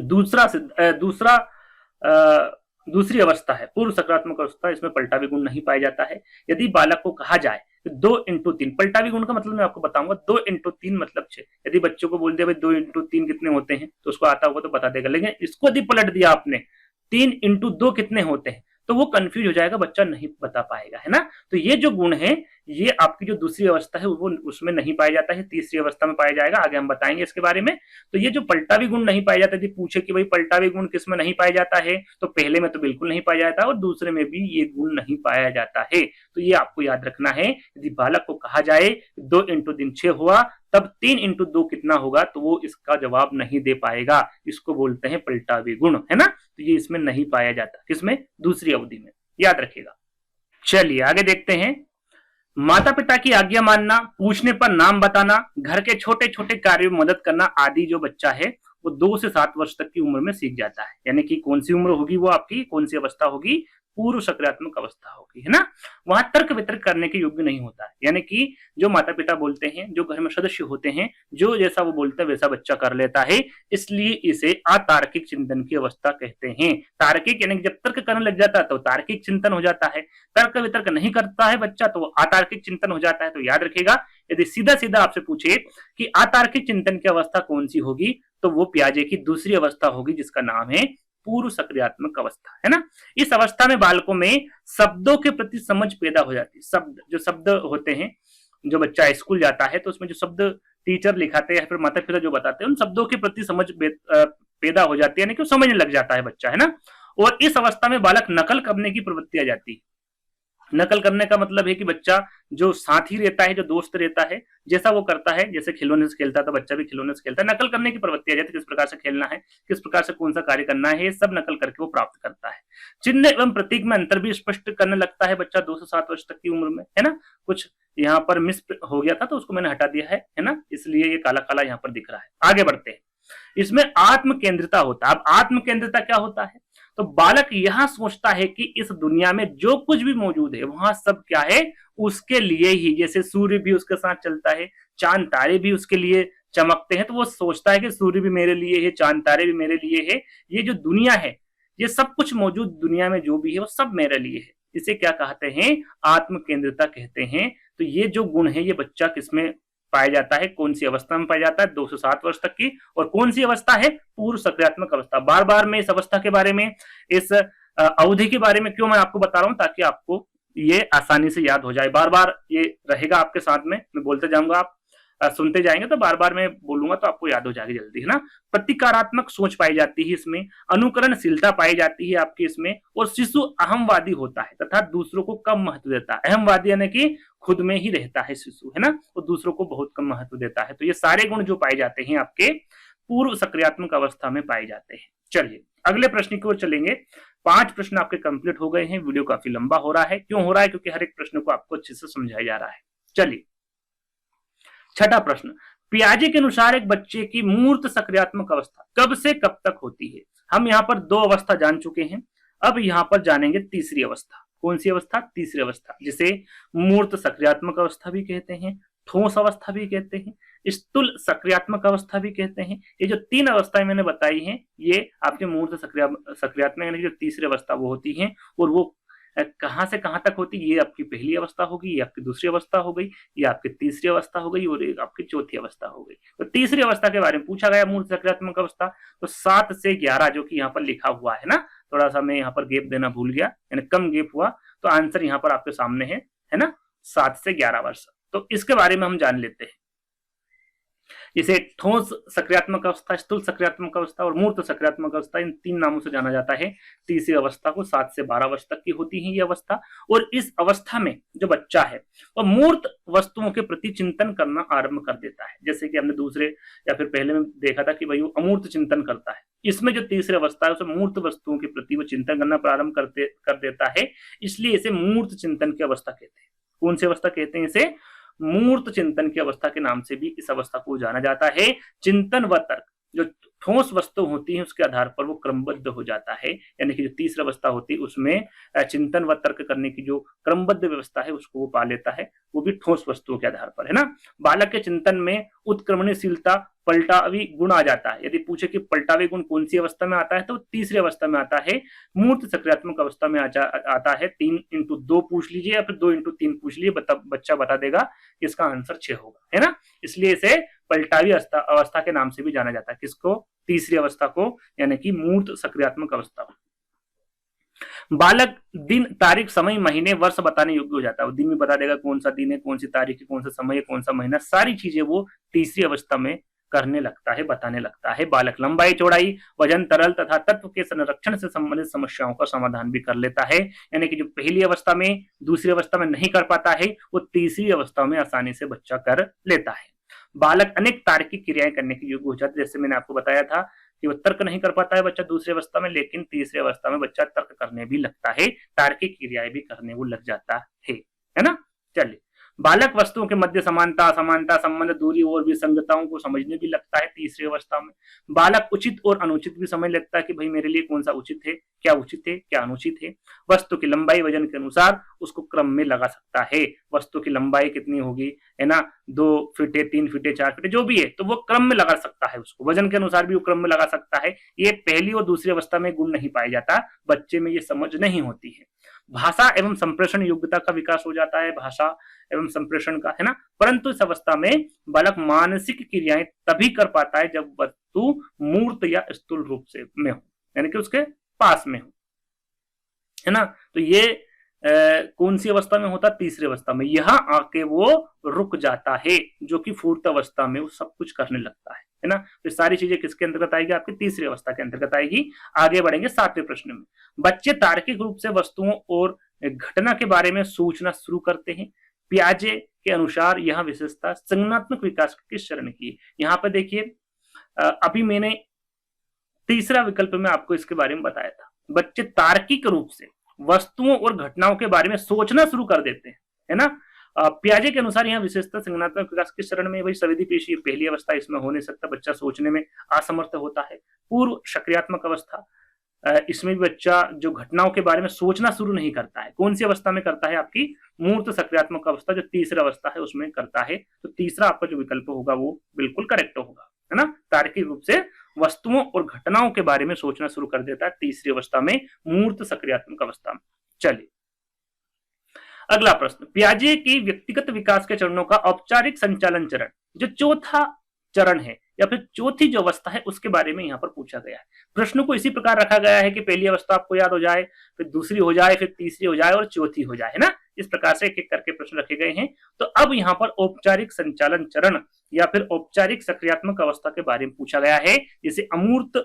दूसरी अवस्था है, पूर्व सकारात्मक अवस्था, इसमें पलटावी गुण नहीं पाया जाता है। यदि बालक को कहा जाए तो 2x3, पलटावी गुण का मतलब मैं आपको बताऊंगा, 2x3 मतलब 6। यदि बच्चों को बोल दिया भाई 2x3 कितने होते हैं तो उसको आता होगा तो बता देगा, लेकिन इसको यदि पलट दिया आपने 3x2 कितने होते हैं तो वो कंफ्यूज हो जाएगा, बच्चा नहीं बता पाएगा, है ना। तो ये जो गुण है ये आपकी जो दूसरी अवस्था है वो उसमें नहीं पाया जाता है, तीसरी अवस्था में पाया जाएगा, आगे हम बताएंगे इसके बारे में। तो ये जो पलटावी गुण नहीं पाया जाता, यदि पूछे कि भाई पलटावी गुण किस में नहीं पाया जाता है, तो पहले में तो बिल्कुल नहीं पाया जाता और दूसरे में भी ये गुण नहीं पाया जाता है। तो ये आपको याद रखना है, यदि बालक को कहा जाए 2x3 6 हुआ तब 3x2 कितना होगा तो वो इसका जवाब नहीं दे पाएगा, इसको बोलते हैं पलटावी गुण, है ना। तो ये इसमें नहीं पाया जाता, किसमें? दूसरी अवधि में, याद रखिएगा। चलिए आगे देखते हैं। माता पिता की आज्ञा मानना, पूछने पर नाम बताना, घर के छोटे छोटे कार्यों में मदद करना आदि जो बच्चा है वो 2 से 7 वर्ष तक की उम्र में सीख जाता है। यानी कि कौन सी उम्र होगी वो आपकी, कौन सी अवस्था होगी? पूर्व सक्रियात्मक अवस्था होगी, है ना। वहां तर्क वितर्क करने के योग्य नहीं होता है, यानी कि जो माता पिता बोलते हैं, जो घर में सदस्य होते हैं, जो जैसा वो बोलते हैं वैसा बच्चा कर लेता है, इसलिए इसे अतार्किक चिंतन की अवस्था कहते हैं। तार्किक यानी कि जब तर्क करने लग जाता है तो तार्किक चिंतन हो जाता है, तर्क वितर्क नहीं करता है बच्चा तो अतार्किक चिंतन हो जाता है। तो याद रखिएगा, यदि सीधा सीधा आपसे पूछे कि अतार्किक चिंतन की अवस्था कौन सी होगी तो वो पियाजे की दूसरी अवस्था होगी, जिसका नाम है पूर्व सक्रियात्मक अवस्था, है ना। इस अवस्था में बालकों में शब्दों के प्रति समझ पैदा हो जाती है। जो शब्द होते हैं, जो बच्चा स्कूल जाता है तो उसमें जो शब्द टीचर लिखाते हैं या फिर माता पिता जो बताते हैं उन शब्दों के प्रति समझ पैदा हो जाती है, यानी कि समझने लग जाता है बच्चा, है ना। और इस अवस्था में बालक नकल करने की प्रवृत्ति आ जाती है। नकल करने का मतलब है कि बच्चा जो साथी रहता है, जो दोस्त रहता है, जैसा वो करता है, जैसे खिलौने से खेलता है तो बच्चा भी खिलौने से खेलता है, नकल करने की प्रवृत्ति आ जाती है। किस प्रकार से खेलना है, किस प्रकार से कौन सा कार्य करना है, ये सब नकल करके वो प्राप्त करता है। चिन्ह एवं प्रतीक में अंतर भी स्पष्ट करने लगता है बच्चा 2 से 7 वर्ष तक की उम्र में, है ना। कुछ यहाँ पर मिस हो गया था तो उसको मैंने हटा दिया है ना, इसलिए ये काला काला यहाँ पर दिख रहा है। आगे बढ़ते हैं। इसमें आत्म केंद्रिता होता है। अब आत्म केंद्रिता क्या होता है? तो बालक यह सोचता है कि इस दुनिया में जो कुछ भी मौजूद है वहां सब क्या है, उसके लिए ही। जैसे सूर्य भी उसके साथ चलता है, चांद तारे भी उसके लिए चमकते हैं, तो वो सोचता है कि सूर्य भी मेरे लिए है, चांद तारे भी मेरे लिए है, ये जो दुनिया है, ये सब कुछ मौजूद दुनिया में जो भी है वो सब मेरे लिए है। इसे क्या कहते हैं? आत्म केंद्रिता कहते हैं। तो ये जो गुण है ये बच्चा किसमें पाया जाता है, कौन सी अवस्था में पाया जाता है? 2 से 7 वर्ष तक की। और कौन सी अवस्था है? पूर्व सक्रियात्मक अवस्था। बार बार मैं इस अवस्था के बारे में, इस अवधि के बारे में क्यों मैं आपको बता रहा हूं, ताकि आपको ये आसानी से याद हो जाए। बार बार ये रहेगा आपके साथ में, मैं बोलते जाऊंगा, आप सुनते जाएंगे तो बार बार मैं बोलूंगा तो आपको याद हो जाएगी जल्दी, है ना। प्रतिकारात्मक सोच पाई जाती है इसमें, अनुकरणशीलता पाई जाती है आपकी इसमें, और शिशु अहमवादी होता है तथा दूसरों को कम महत्व देता है। अहमवादी यानी कि खुद में ही रहता है शिशु, है ना, और दूसरों को बहुत कम महत्व देता है। तो ये सारे गुण जो पाए जाते हैं आपके पूर्व सक्रियात्मक अवस्था में पाए जाते हैं। चलिए अगले प्रश्न की ओर चलेंगे। 5 प्रश्न आपके कंप्लीट हो गए हैं। वीडियो काफी लंबा हो रहा है, क्यों हो रहा है? क्योंकि हर एक प्रश्न को आपको अच्छे से समझाया जा रहा है। चलिए छठा प्रश्न, पियाजे के अनुसार एक बच्चे की मूर्त सक्रियात्मक अवस्था कब से कब तक होती है? हम यहाँ पर 2 अवस्था जान चुके हैं, अब यहाँ पर जानेंगे तीसरी अवस्था। कौन सी अवस्था? तीसरी अवस्था, जिसे मूर्त सक्रियात्मक अवस्था भी कहते हैं, ठोस अवस्था भी कहते हैं, स्थूल सक्रियात्मक अवस्था भी कहते हैं। ये जो 3 अवस्थाएं मैंने बताई हैं ये आपके मूर्त सक्रियात्मक यानी जो तीसरी अवस्था वो होती है। और वो कहां से कहां तक होती है? ये आपकी पहली अवस्था होगी, ये आपकी दूसरी अवस्था हो गई, ये आपकी तीसरी अवस्था हो गई, और ये आपकी चौथी अवस्था हो गई। तो तीसरी अवस्था के बारे में पूछा गया मूर्त सक्रियात्मक अवस्था, तो 7 से 11 जो कि यहाँ पर लिखा हुआ है ना, थोड़ा सा मैं यहाँ पर गैप देना भूल गया, यानी कम गैप हुआ, तो आंसर यहाँ पर आपके सामने है ना, 7 से 11 वर्ष। तो इसके बारे में हम जान लेते हैं। इसे ठोस सक्रियात्मक अवस्था, स्थूल सक्रियात्मक अवस्था और मूर्त सक्रियात्मक अवस्था, इन 3 नामों से जाना जाता है। तीसरी अवस्था को 7 से 12 वर्ष तक की होती है ये अवस्था, और इस अवस्था में जो बच्चा है वह मूर्त वस्तुओं के प्रति चिंतन करना आरंभ कर देता है। जैसे कि हमने दूसरे या फिर पहले में देखा था कि भाई वो अमूर्त चिंतन करता है, इसमें जो तीसरी अवस्था है उसमें मूर्त वस्तुओं के प्रति वो चिंतन करना प्रारंभ कर देता है, इसलिए इसे मूर्त चिंतन की अवस्था कहते हैं। कौन सी अवस्था कहते हैं इसे? मूर्त चिंतन की अवस्था के नाम से भी इस अवस्था को जाना जाता है। चिंतन व तर्क जो ठोस वस्तु होती है उसके आधार पर वो क्रमबद्ध हो जाता है, यानी कि जो तीसरी अवस्था होती है उसमें चिंतन व तर्क करने की जो क्रमबद्ध व्यवस्था है उसको वो पा लेता है, वो भी ठोस वस्तुओं के आधार पर, है ना। बालक के चिंतन में उत्क्रमणशीलता, पलटावी गुण आ जाता है। यदि पूछे कि पलटावी गुण कौन सी अवस्था में आता है तो तीसरी अवस्था में आता है, मूर्त सक्रियात्मक अवस्था में आता है। 3x2 पूछ लीजिए या फिर 2x3 पूछ लीजिए, बच्चा बता देगा, इसका आंसर 6 होगा, है ना। इसलिए इसे पलटावी अवस्था के नाम से भी जाना जाता है। किसको? तीसरी अवस्था को, यानी कि मूर्त सक्रियात्मक अवस्था। बालक दिन, तारीख, समय, महीने, वर्ष बताने योग्य हो जाता है। वो दिन भी बता देगा कौन सा दिन है, कौन सी तारीख है, कौन सा समय है, कौन सा महीना, सारी चीजें वो तीसरी अवस्था में करने लगता है, बताने लगता है। बालक लंबाई, चौड़ाई, वजन, तरल तथा तत्व के संरक्षण से संबंधित समस्याओं का समाधान भी कर लेता है, यानी कि जो पहली अवस्था में, दूसरी अवस्था में नहीं कर पाता है वो तीसरी अवस्था में आसानी से बच्चा कर लेता है। बालक अनेक तार्किक क्रियाएं करने के योग्य हो जाता है। जैसे मैंने आपको बताया था कि वो तर्क नहीं कर पाता है बच्चा दूसरी अवस्था में, लेकिन तीसरी अवस्था में बच्चा तर्क करने भी लगता है, तार्किक क्रियाएं भी करने वो लग जाता है ना। चलिए, बालक वस्तुओं के मध्य समानता, असमानता, संबंध, दूरी और विसंगताओं को समझने भी लगता है तीसरी अवस्था में। बालक उचित और अनुचित भी समझ लगता है कि भाई मेरे लिए कौन सा उचित है, क्या उचित है, क्या अनुचित है। वस्तु की लंबाई वजन के अनुसार उसको क्रम में लगा सकता है। वस्तु की लंबाई कितनी होगी, है ना, 2 फीट है, 3 फीट है, 4 फीट है, जो भी है, तो वो क्रम में लगा सकता है उसको। वजन के अनुसार भी वो क्रम में लगा सकता है। ये पहली और दूसरी अवस्था में गुण नहीं पाया जाता, बच्चे में ये समझ नहीं होती है। भाषा एवं संप्रेषण योग्यता का विकास हो जाता है, भाषा एवं संप्रेषण का, है ना। परंतु इस अवस्था में बालक मानसिक क्रियाएं तभी कर पाता है जब वस्तु मूर्त या स्थूल रूप से में हो, यानी कि उसके पास में हो, है ना। तो ये कौन सी अवस्था में होता? तीसरी अवस्था में। यहां आके वो रुक जाता है, जो कि फूर्त अवस्था में वो सब कुछ करने लगता है ना। तो सारी चीजें किसके अंतर्गत आएगी? आपकी तीसरी अवस्था के अंतर्गत आएगी। आगे बढ़ेंगे 7वें प्रश्न में। बच्चे तार्किक रूप से वस्तुओं और घटना के बारे में सोचना शुरू करते हैं। पियाजे के अनुसार यह विशेषता संज्ञानात्मक विकास के किस चरण की है? यहाँ पे देखिए, अभी मैंने तीसरा विकल्प में आपको इसके बारे में बताया था। बच्चे तार्किक रूप से वस्तुओं और घटनाओं के बारे में सोचना शुरू कर देते हैं, है ना। पियाजे के अनुसार यह विशेषता संज्ञानात्मक विकास किस चरण में? भाई संवेदी पेशी पहली अवस्था, इसमें हो नहीं सकता, बच्चा सोचने में असमर्थ होता है। पूर्व सक्रियात्मक अवस्था, इसमें भी बच्चा जो घटनाओं के बारे में सोचना शुरू नहीं करता है। कौन सी अवस्था में करता है? आपकी मूर्त सक्रियात्मक अवस्था, जो तीसरा अवस्था है उसमें करता है। तो तीसरा आपका जो विकल्प होगा वो बिल्कुल करेक्ट होगा, है ना। तार्किक रूप से वस्तुओं और घटनाओं के बारे में सोचना शुरू कर देता है तीसरी अवस्था में, मूर्त सक्रियात्मक अवस्था में। चलिए, अगला प्रश्न, पियाजे की व्यक्तिगत विकास के चरणों का औपचारिक संचालन चरण, जो चौथा चरण है या फिर चौथी जो अवस्था है उसके बारे में यहाँ पर पूछा गया है। प्रश्न को इसी प्रकार रखा गया है कि पहली अवस्था आपको याद हो जाए, फिर दूसरी हो जाए, फिर तीसरी हो जाए और चौथी हो जाए, है ना। इस प्रकार से एक एक करके प्रश्न रखे गए हैं। तो अब यहाँ पर औपचारिक संचालन चरण या फिर औपचारिक सक्रियात्मक अवस्था के बारे में पूछा गया है, जिसे अमूर्त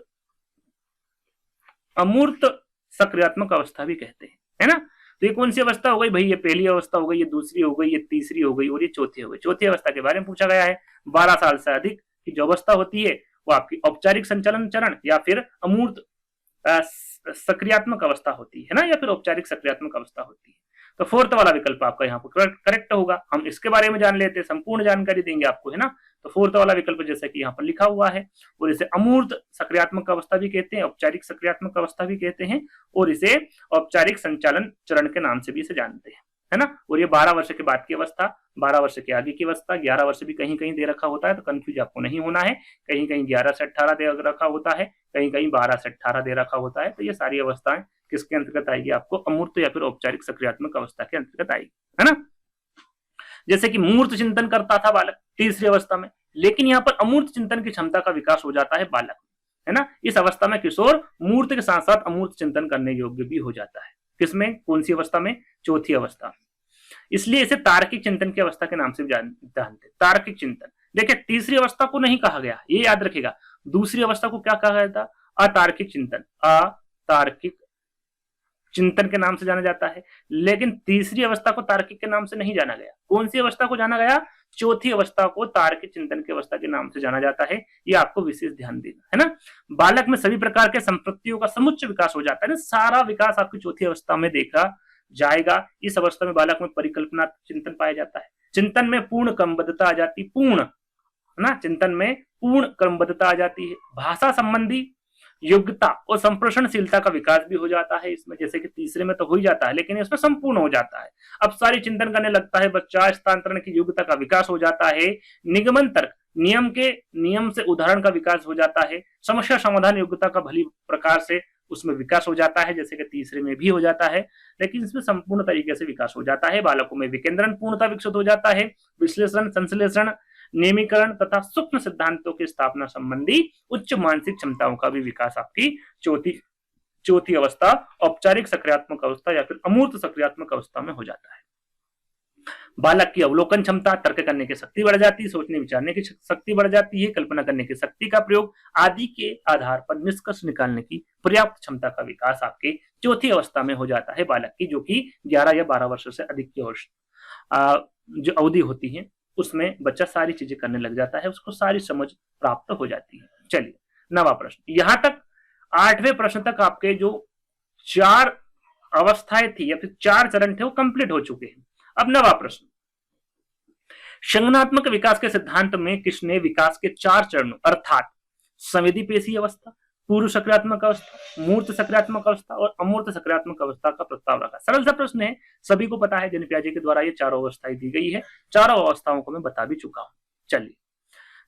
सक्रियात्मक अवस्था भी कहते हैं, है ना। तो ये कौन सी अवस्था हो गई भाई? ये पहली अवस्था हो गई, ये दूसरी हो गई, ये तीसरी हो गई और ये चौथी हो गई। चौथी अवस्था के बारे में पूछा गया है। 12 साल से अधिक की जो अवस्था होती है वो आपकी औपचारिक संचालन चरण या फिर अमूर्त सक्रियात्मक अवस्था होती है ना, या फिर औपचारिक सक्रियात्मक अवस्था होती है। तो 4th वाला विकल्प आपका यहाँ पर करेक्ट होगा। हम इसके बारे में जान लेते हैं, संपूर्ण जानकारी देंगे आपको, है ना। तो 4th वाला विकल्प जैसा कि यहाँ पर लिखा हुआ है, और इसे अमूर्त सक्रियात्मक अवस्था भी कहते हैं, औपचारिक सक्रियात्मक अवस्था भी कहते हैं, और इसे औपचारिक संचालन चरण के नाम से भी इसे जानते हैं, है ना। और ये 12 वर्ष के बाद की अवस्था, 12 वर्ष के आगे की अवस्था, 11 वर्ष भी कहीं कहीं दे रखा होता है, तो कंफ्यूज आपको नहीं होना है। कहीं कहीं 11 से 18 दे रखा होता है, कहीं कहीं 12 से 18 दे रखा होता है। तो ये सारी अवस्थाएं किसके अंतर्गत आएगी? आपको अमूर्त या फिर औपचारिक सक्रियात्मक अवस्था के अंतर्गत आएगी, है ना। जैसे कि मूर्त चिंतन करता था बालक तीसरी अवस्था में, लेकिन यहाँ पर अमूर्त चिंतन की क्षमता का विकास हो जाता है बालक, है ना। इस अवस्था में किशोर मूर्त के साथ साथ अमूर्त चिंतन करने योग्य भी हो जाता है। किसमें, कौन सी अवस्था में, चौथी अवस्था। इसलिए इसे तार्किक चिंतन की अवस्था के नाम से जानते हैं, तार्किक चिंतन। देखिए तीसरी अवस्था को नहीं कहा गया, ये याद रखेगा। दूसरी अवस्था को क्या कहा गया था, अतार्किक चिंतन, अतार्किक चिंतन के नाम से जाना जाता है। लेकिन तीसरी अवस्था को तार्किक के नाम से नहीं जाना गया। कौन सी अवस्था को जाना गया, चौथी अवस्था को तार्किक चिंतन की अवस्था के नाम से जाना जाता है। ये आपको विशेष ध्यान देना है ना। बालक में सभी प्रकार के संपत्तियों का समुच्च विकास हो जाता है ना, सारा विकास आपकी चौथी अवस्था में देखा जाएगा। इस अवस्था में बालक में परिकल्पना चिंतन पाया जाता है। चिंतन में पूर्ण क्रमबद्धता आ जाती, पूर्ण, है ना, चिंतन में पूर्ण क्रमबद्धता आ जाती है। भाषा संबंधी योग्यता और संप्रेषणशीलता का विकास भी हो जाता है इसमें, जैसे कि तीसरे में तो हो ही जाता है, लेकिन इसमें संपूर्ण हो जाता है। अब सारी चिंतन करने लगता है बच्चा, स्थानांतरण की योग्यता का विकास हो जाता है। निगमन तर्क, नियम से उदाहरण का विकास हो जाता है। समस्या समाधान योग्यता का भली प्रकार से उसमें विकास हो जाता है, जैसे कि तीसरे में भी हो जाता है, लेकिन इसमें संपूर्ण तरीके से विकास हो जाता है। बालकों में विकेंद्रण पूर्णता विकसित हो जाता है। विश्लेषण, संश्लेषण, नियमीकरण तथा सूक्ष्म सिद्धांतों की स्थापना संबंधी उच्च मानसिक क्षमताओं का भी विकास आपकी चौथी अवस्था, औपचारिक सक्रियात्मक अवस्था या फिर अमूर्त सक्रियात्मक अवस्था में हो जाता है। बालक की अवलोकन क्षमता, तर्क करने की शक्ति बढ़ जाती है, सोचने विचारने की शक्ति बढ़ जाती है, कल्पना करने की शक्ति का प्रयोग आदि के आधार पर निष्कर्ष निकालने की पर्याप्त क्षमता का विकास आपके चौथी अवस्था में हो जाता है बालक की, जो कि 11 या 12 वर्ष से अधिक की जो अवधि होती है उसमें बच्चा सारी चीजें करने लग जाता है, उसको सारी समझ प्राप्त हो जाती है। चलिए 9वां प्रश्न, यहां तक 8वें प्रश्न तक आपके जो 4 अवस्थाएं थी या फिर 4 चरण थे वो कंप्लीट हो चुके हैं। अब 9वां प्रश्न, संज्ञानात्मक विकास के सिद्धांत में किसने विकास के 4 चरणों अर्थात संवेदी पेशी अवस्था, पूर्व सक्रियात्मक अवस्था, मूर्त सक्रियात्मक अवस्था और अमूर्त सक्रियात्मक अवस्था का प्रस्ताव रखा। सरल सा प्रश्न है, सभी को पता है, जेन पियाजे के द्वारा ये चारों अवस्थाएं दी गई है। चारों अवस्थाओं को मैं बता भी चुका हूं। चलिए,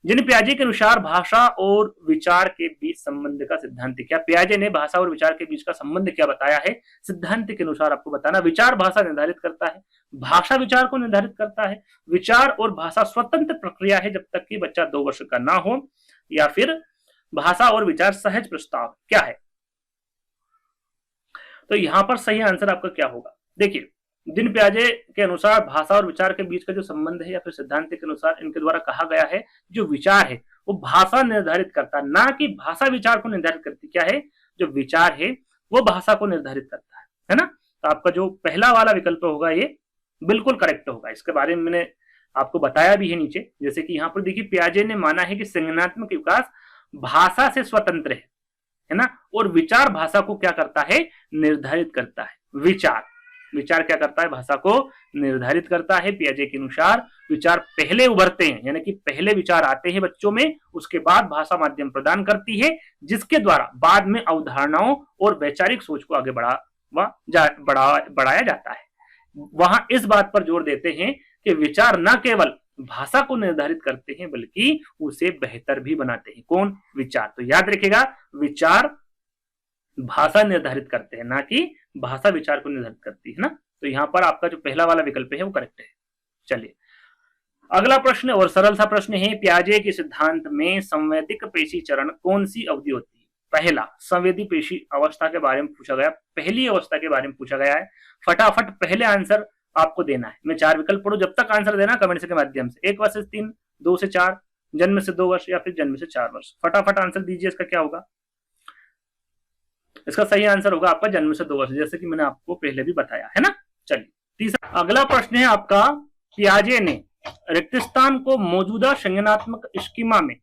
जेन पियाजे के अनुसार भाषा और विचार के बीच संबंध का सिद्धांत क्या, पियाजे ने भाषा और विचार के बीच का संबंध क्या बताया है, सिद्धांत के अनुसार आपको बताना। विचार भाषा निर्धारित करता है, भाषा विचार को निर्धारित करता है। विचार और भाषा स्वतंत्र प्रक्रिया है जब तक कि बच्चा 2 वर्ष का ना हो, या फिर भाषा और विचार सहज प्रस्ताव क्या है। तो यहां पर सही आंसर आपका क्या होगा, देखिए जेन पियाजे के अनुसार भाषा और विचार के बीच का जो संबंध है या फिर सिद्धांत के अनुसार इनके द्वारा कहा गया है, जो विचार है वो भाषा निर्धारित करता है, ना कि भाषा विचार को निर्धारित करती। क्या है, जो विचार है वो भाषा को निर्धारित करता है ना। तो आपका जो पहला वाला विकल्प होगा ये बिल्कुल करेक्ट होगा। इसके बारे में मैंने आपको बताया भी है नीचे, जैसे कि यहाँ पर देखिए पियाजे ने माना है कि संज्ञानात्मक विकास भाषा से स्वतंत्र है ना, और विचार भाषा को क्या करता है, निर्धारित करता है। विचार क्या करता है, भाषा को निर्धारित करता है। पियाजे के अनुसार विचार पहले उभरते हैं, यानी कि पहले विचार आते हैं बच्चों में, उसके बाद भाषा माध्यम प्रदान करती है, जिसके द्वारा बाद में अवधारणाओं और वैचारिक सोच को आगे बढ़ाया जाता है। वहां इस बात पर जोर देते हैं कि विचार न केवल भाषा को निर्धारित करते हैं बल्कि उसे बेहतर भी बनाते हैं। कौन, विचार। तो याद रखिएगा, विचार भाषा निर्धारित करते हैं, ना कि भाषा विचार को निर्धारित करती है ना। तो यहां पर आपका जो पहला वाला विकल्प है वो करेक्ट है। चलिए अगला प्रश्न और सरल सा प्रश्न है, पियाजे के सिद्धांत में संवेदिक पेशी चरण कौन सी अवधि होती है। पहला, संवेदी पेशी अवस्था के बारे में पूछा गया, पहली अवस्था के बारे में पूछा गया है। फटाफट पहले आंसर आपको देना है। मैं 4 विकल्प पढ़ू, जब तक आंसर देना कमेंट के माध्यम से। 1 वर्ष से 3, 2 से 4, जन्म से 2 वर्ष या फिर जन्म से 4 वर्ष। फटाफट आंसर दीजिए, इसका क्या होगा। इसका सही आंसर होगा आपका जन्म से 2 वर्ष, जैसे कि मैंने आपको पहले भी बताया है ना। चलिए तीसरा, अगला प्रश्न है आपका, पियाजे ने रिक्त स्थान को मौजूदा संज्ञानात्मक स्कीमा में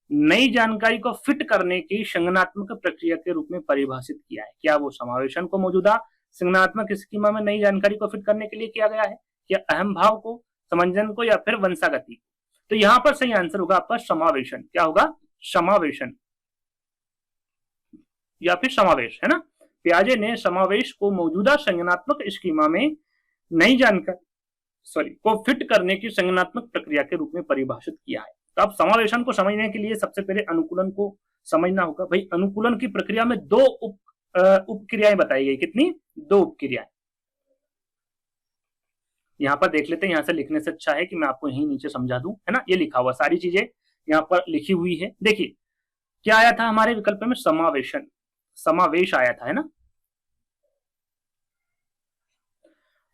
नई जानकारी को फिट करने की संज्ञानात्मक प्रक्रिया के रूप में परिभाषित किया है। क्या वो समावेशन को मौजूदा संज्ञानात्मक स्कीमा में नई जानकारी को फिट करने के लिए किया गया है, या अहम भाव को, समंजन को, या फिर वंशागति। तो यहां पर सही आंसर होगा आपका समावेशन। क्या होगा, समावेशन या फिर समावेश, है ना। पियाजे ने समावेश को मौजूदा संज्ञानात्मक स्कीमा में नई जानकारी को फिट करने की संज्ञानात्मक प्रक्रिया के रूप में परिभाषित किया है। तो अब समावेशन को समझने के लिए सबसे पहले अनुकूलन को समझना होगा। भाई अनुकूलन की प्रक्रिया में 2 उपक्रियाएं बताई गई। कितनी, 2 उपक्रियाएं। यहां पर देख लेते हैं, यहां से लिखने से अच्छा है कि मैं आपको यहीं नीचे समझा दूं, है ना। ये लिखा हुआ सारी चीजें यहां पर लिखी हुई है। देखिए क्या आया था हमारे विकल्प में? समावेशन, समावेश आया था, है ना।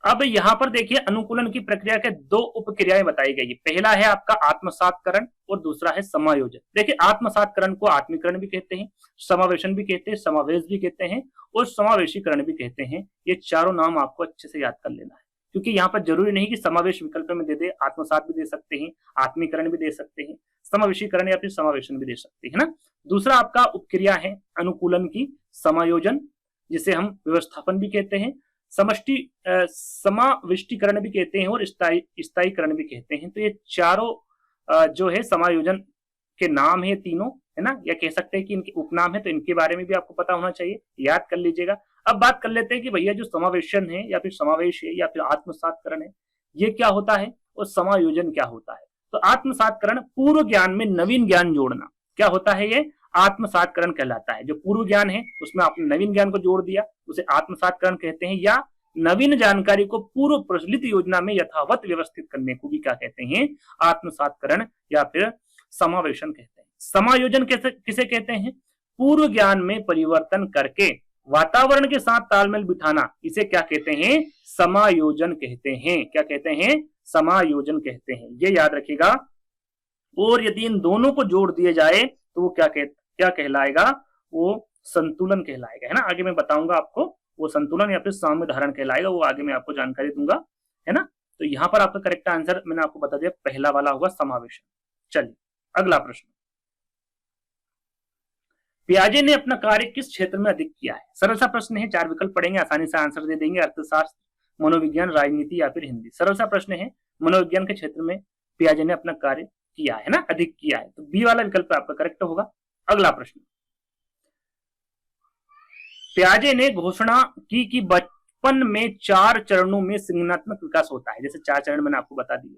अब यहां पर देखिए अनुकूलन की प्रक्रिया के दो उपक्रियाएं बताई गई है। पहला है आपका आत्मसातकरण और दूसरा है समायोजन। देखिए आत्मसातकरण को आत्मीकरण भी कहते हैं, समावेशन भी कहते हैं, समावेश भी कहते हैं और समावेशीकरण भी कहते हैं। ये चारों नाम आपको अच्छे से याद कर लेना है, क्योंकि यहाँ पर जरूरी नहीं कि समावेश विकल्प में दे दे, आत्मसात भी दे सकते हैं, आत्मीकरण भी दे सकते हैं, समावेशीकरण या फिर समावेशन भी दे सकते हैं ना। दूसरा आपका उपक्रिया है अनुकूलन की समायोजन, जिसे हम व्यवस्थापन भी कहते हैं, समष्टि समाविष्टीकरण भी कहते हैं और स्थायीकरण भी कहते हैं। तो ये चारों जो है समायोजन के नाम है तीनों, है ना, या कह सकते हैं कि इनके उपनाम है, तो इनके बारे में भी आपको पता होना चाहिए, याद कर लीजिएगा। अब बात कर लेते हैं कि भैया जो समावेशन है या फिर समावेश है या फिर आत्मसातकरण है, ये क्या होता है और समायोजन क्या होता है। तो आत्मसातकरण पूर्व ज्ञान में नवीन ज्ञान जोड़ना, क्या होता है ये? आत्मसातकरण कहलाता है। जो पूर्व ज्ञान है उसमें आपने नवीन ज्ञान को जोड़ दिया, उसे आत्मसातकरण कहते हैं। या नवीन जानकारी को पूर्व प्रचलित योजना में यथावत व्यवस्थित करने को भी क्या कहते हैं? आत्मसातकरण या फिर समावेशन कहते हैं। समायोजन किसे कहते हैं? पूर्व ज्ञान में परिवर्तन करके वातावरण के साथ तालमेल बिठाना, इसे क्या कहते हैं? समायोजन कहते हैं। क्या कहते हैं? समायोजन कहते हैं, ये याद रखिएगा। और यदि इन दोनों को जोड़ दिए जाए तो वो क्या कहलाएगा? वो संतुलन कहलाएगा, है ना। आगे मैं बताऊंगा आपको, वो संतुलन या फिर साम्य धारण कहलाएगा, वो आगे मैं आपको जानकारी दूंगा, है ना। तो यहां पर आपका करेक्ट आंसर मैंने आपको बता दिया, पहला वाला होगा समावेशन। चलिए अगला प्रश्न, पियाजे ने अपना कार्य किस क्षेत्र में अधिक किया है? सरल सा प्रश्न है, 4 विकल्प पढ़ेंगे, आसानी से आंसर दे देंगे। अर्थशास्त्र, मनोविज्ञान, राजनीति या फिर हिंदी। सरल सा प्रश्न है, मनोविज्ञान के क्षेत्र में पियाजे ने अपना कार्य किया है ना, अधिक किया है, तो बी वाला विकल्प आपका करेक्ट होगा। अगला प्रश्न, पियाजे ने घोषणा की कि बचपन में 4 चरणों में संज्ञानात्मक विकास होता है। जैसे 4 चरण मैंने आपको बता दिया,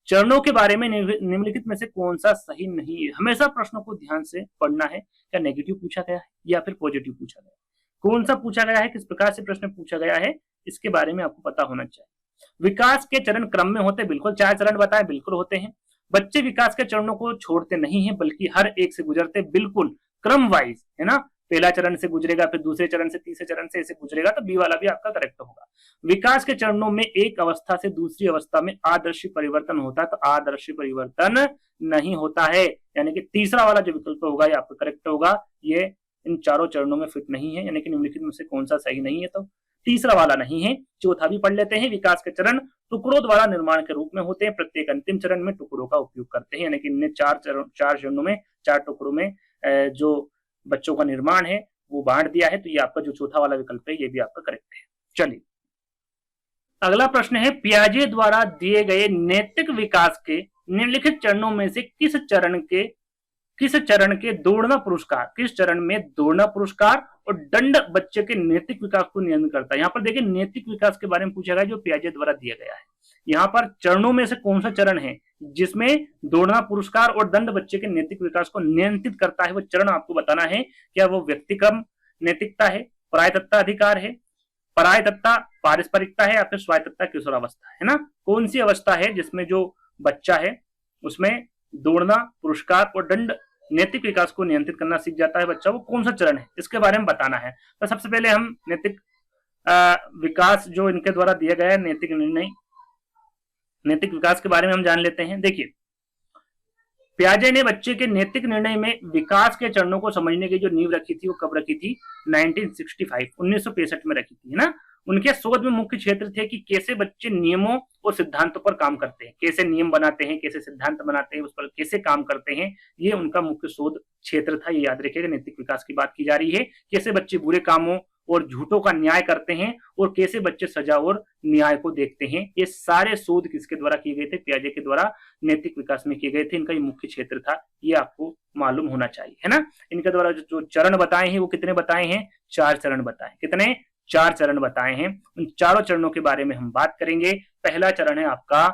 चरणों के बारे में निम्नलिखित में से कौन सा सही नहीं है? हमेशा प्रश्नों को ध्यान से पढ़ना है, क्या नेगेटिव पूछा गया है या फिर पॉजिटिव पूछा गया है, कौन सा पूछा गया है, किस प्रकार से प्रश्न पूछा गया है, इसके बारे में आपको पता होना चाहिए। विकास के चरण क्रम में होते, बिल्कुल 4 चरण बताए, बिल्कुल होते हैं। बच्चे विकास के चरणों को छोड़ते नहीं है, बल्कि हर एक से गुजरते, बिल्कुल क्रम वाइज, है ना। पहला चरण से गुजरेगा, फिर दूसरे चरण से, तीसरे चरण से ऐसे गुजरेगा, तो बी वाला भी आपका करेक्ट होगा। विकास के चरणों में एक अवस्था से दूसरी अवस्था में आदर्शी परिवर्तन होता है, तो आदर्शी परिवर्तन नहीं होता है, यानी कि तीसरा वाला जो विकल्प होगा ये आपका करेक्ट होगा। ये इन चारों चरणों में फिट नहीं है, यानी कि निम्नलिखित में से कौन सा सही नहीं है? तो तीसरा वाला नहीं है। चौथा भी पढ़ लेते हैं, विकास के चरण टुकड़ों द्वारा निर्माण के रूप में होते हैं, प्रत्येक अंतिम चरण में टुकड़ों का उपयोग करते हैं, यानी कि इनने 4 चरणों में 4 टुकड़ों में जो बच्चों का निर्माण है वो बांट दिया है। तो ये आपका जो चौथा वाला विकल्प है ये भी आपका करेक्ट है। चलिए अगला प्रश्न है, पियाजे द्वारा दिए गए नैतिक विकास के निम्नलिखित चरणों में से किस चरण के दौड़ना पुरस्कार, किस चरण में दौड़ना पुरस्कार और दंड बच्चे के नैतिक विकास को नियंत्रित करता है? यहाँ पर देखिए नैतिक विकास के बारे में पूछा गया जो पियाजे द्वारा दिया गया है। यहाँ पर चरणों में से कौन सा चरण है जिसमें दौड़ना पुरस्कार और दंड बच्चे के नैतिक विकास को नियंत्रित करता है? वो चरण आपको बताना है। क्या वो व्यक्तिक्रम नैतिकता है, परायतत्ता अधिकार है, परायतत्ता पारस्परिकता है या फिर स्वायत्तता किशोरावस्था, है ना। कौन सी अवस्था है जिसमें जो बच्चा है उसमें दौड़ना, पुरस्कार और दंड नैतिक विकास को नियंत्रित करना सीख जाता है बच्चा? वो कौन सा चरण है इसके बारे में बताना है। तो सबसे पहले हम नैतिक विकास जो इनके द्वारा दिया गया है, नैतिक निर्णय, नैतिक विकास के बारे में हम जान लेते हैं। देखिए पियाजे ने बच्चे के नैतिक निर्णय में विकास के चरणों को समझने की जो नींव रखी थी वो कब रखी थी? 1965 में रखी थी, है ना। उनके शोध में मुख्य क्षेत्र थे कि कैसे बच्चे नियमों और सिद्धांतों पर काम करते हैं, कैसे नियम बनाते हैं, कैसे सिद्धांत बनाते हैं, उस पर कैसे काम करते हैं, ये उनका मुख्य शोध क्षेत्र था। ये याद रखिएगा, नैतिक विकास की बात की जा रही है। कैसे बच्चे बुरे कामों और झूठों का न्याय करते हैं और कैसे बच्चे सजा और न्याय को देखते हैं, ये सारे शोध किसके द्वारा किए गए थे? पियाजे के द्वारा नैतिक विकास में किए गए थे। इनका ये मुख्य क्षेत्र था, ये आपको मालूम होना चाहिए, है ना। इनके द्वारा जो चरण बताए हैं वो कितने बताए हैं? 4 चरण बताए। कितने? 4 चरण बताए हैं। उन चारों चरणों के बारे में हम बात करेंगे। पहला चरण है आपका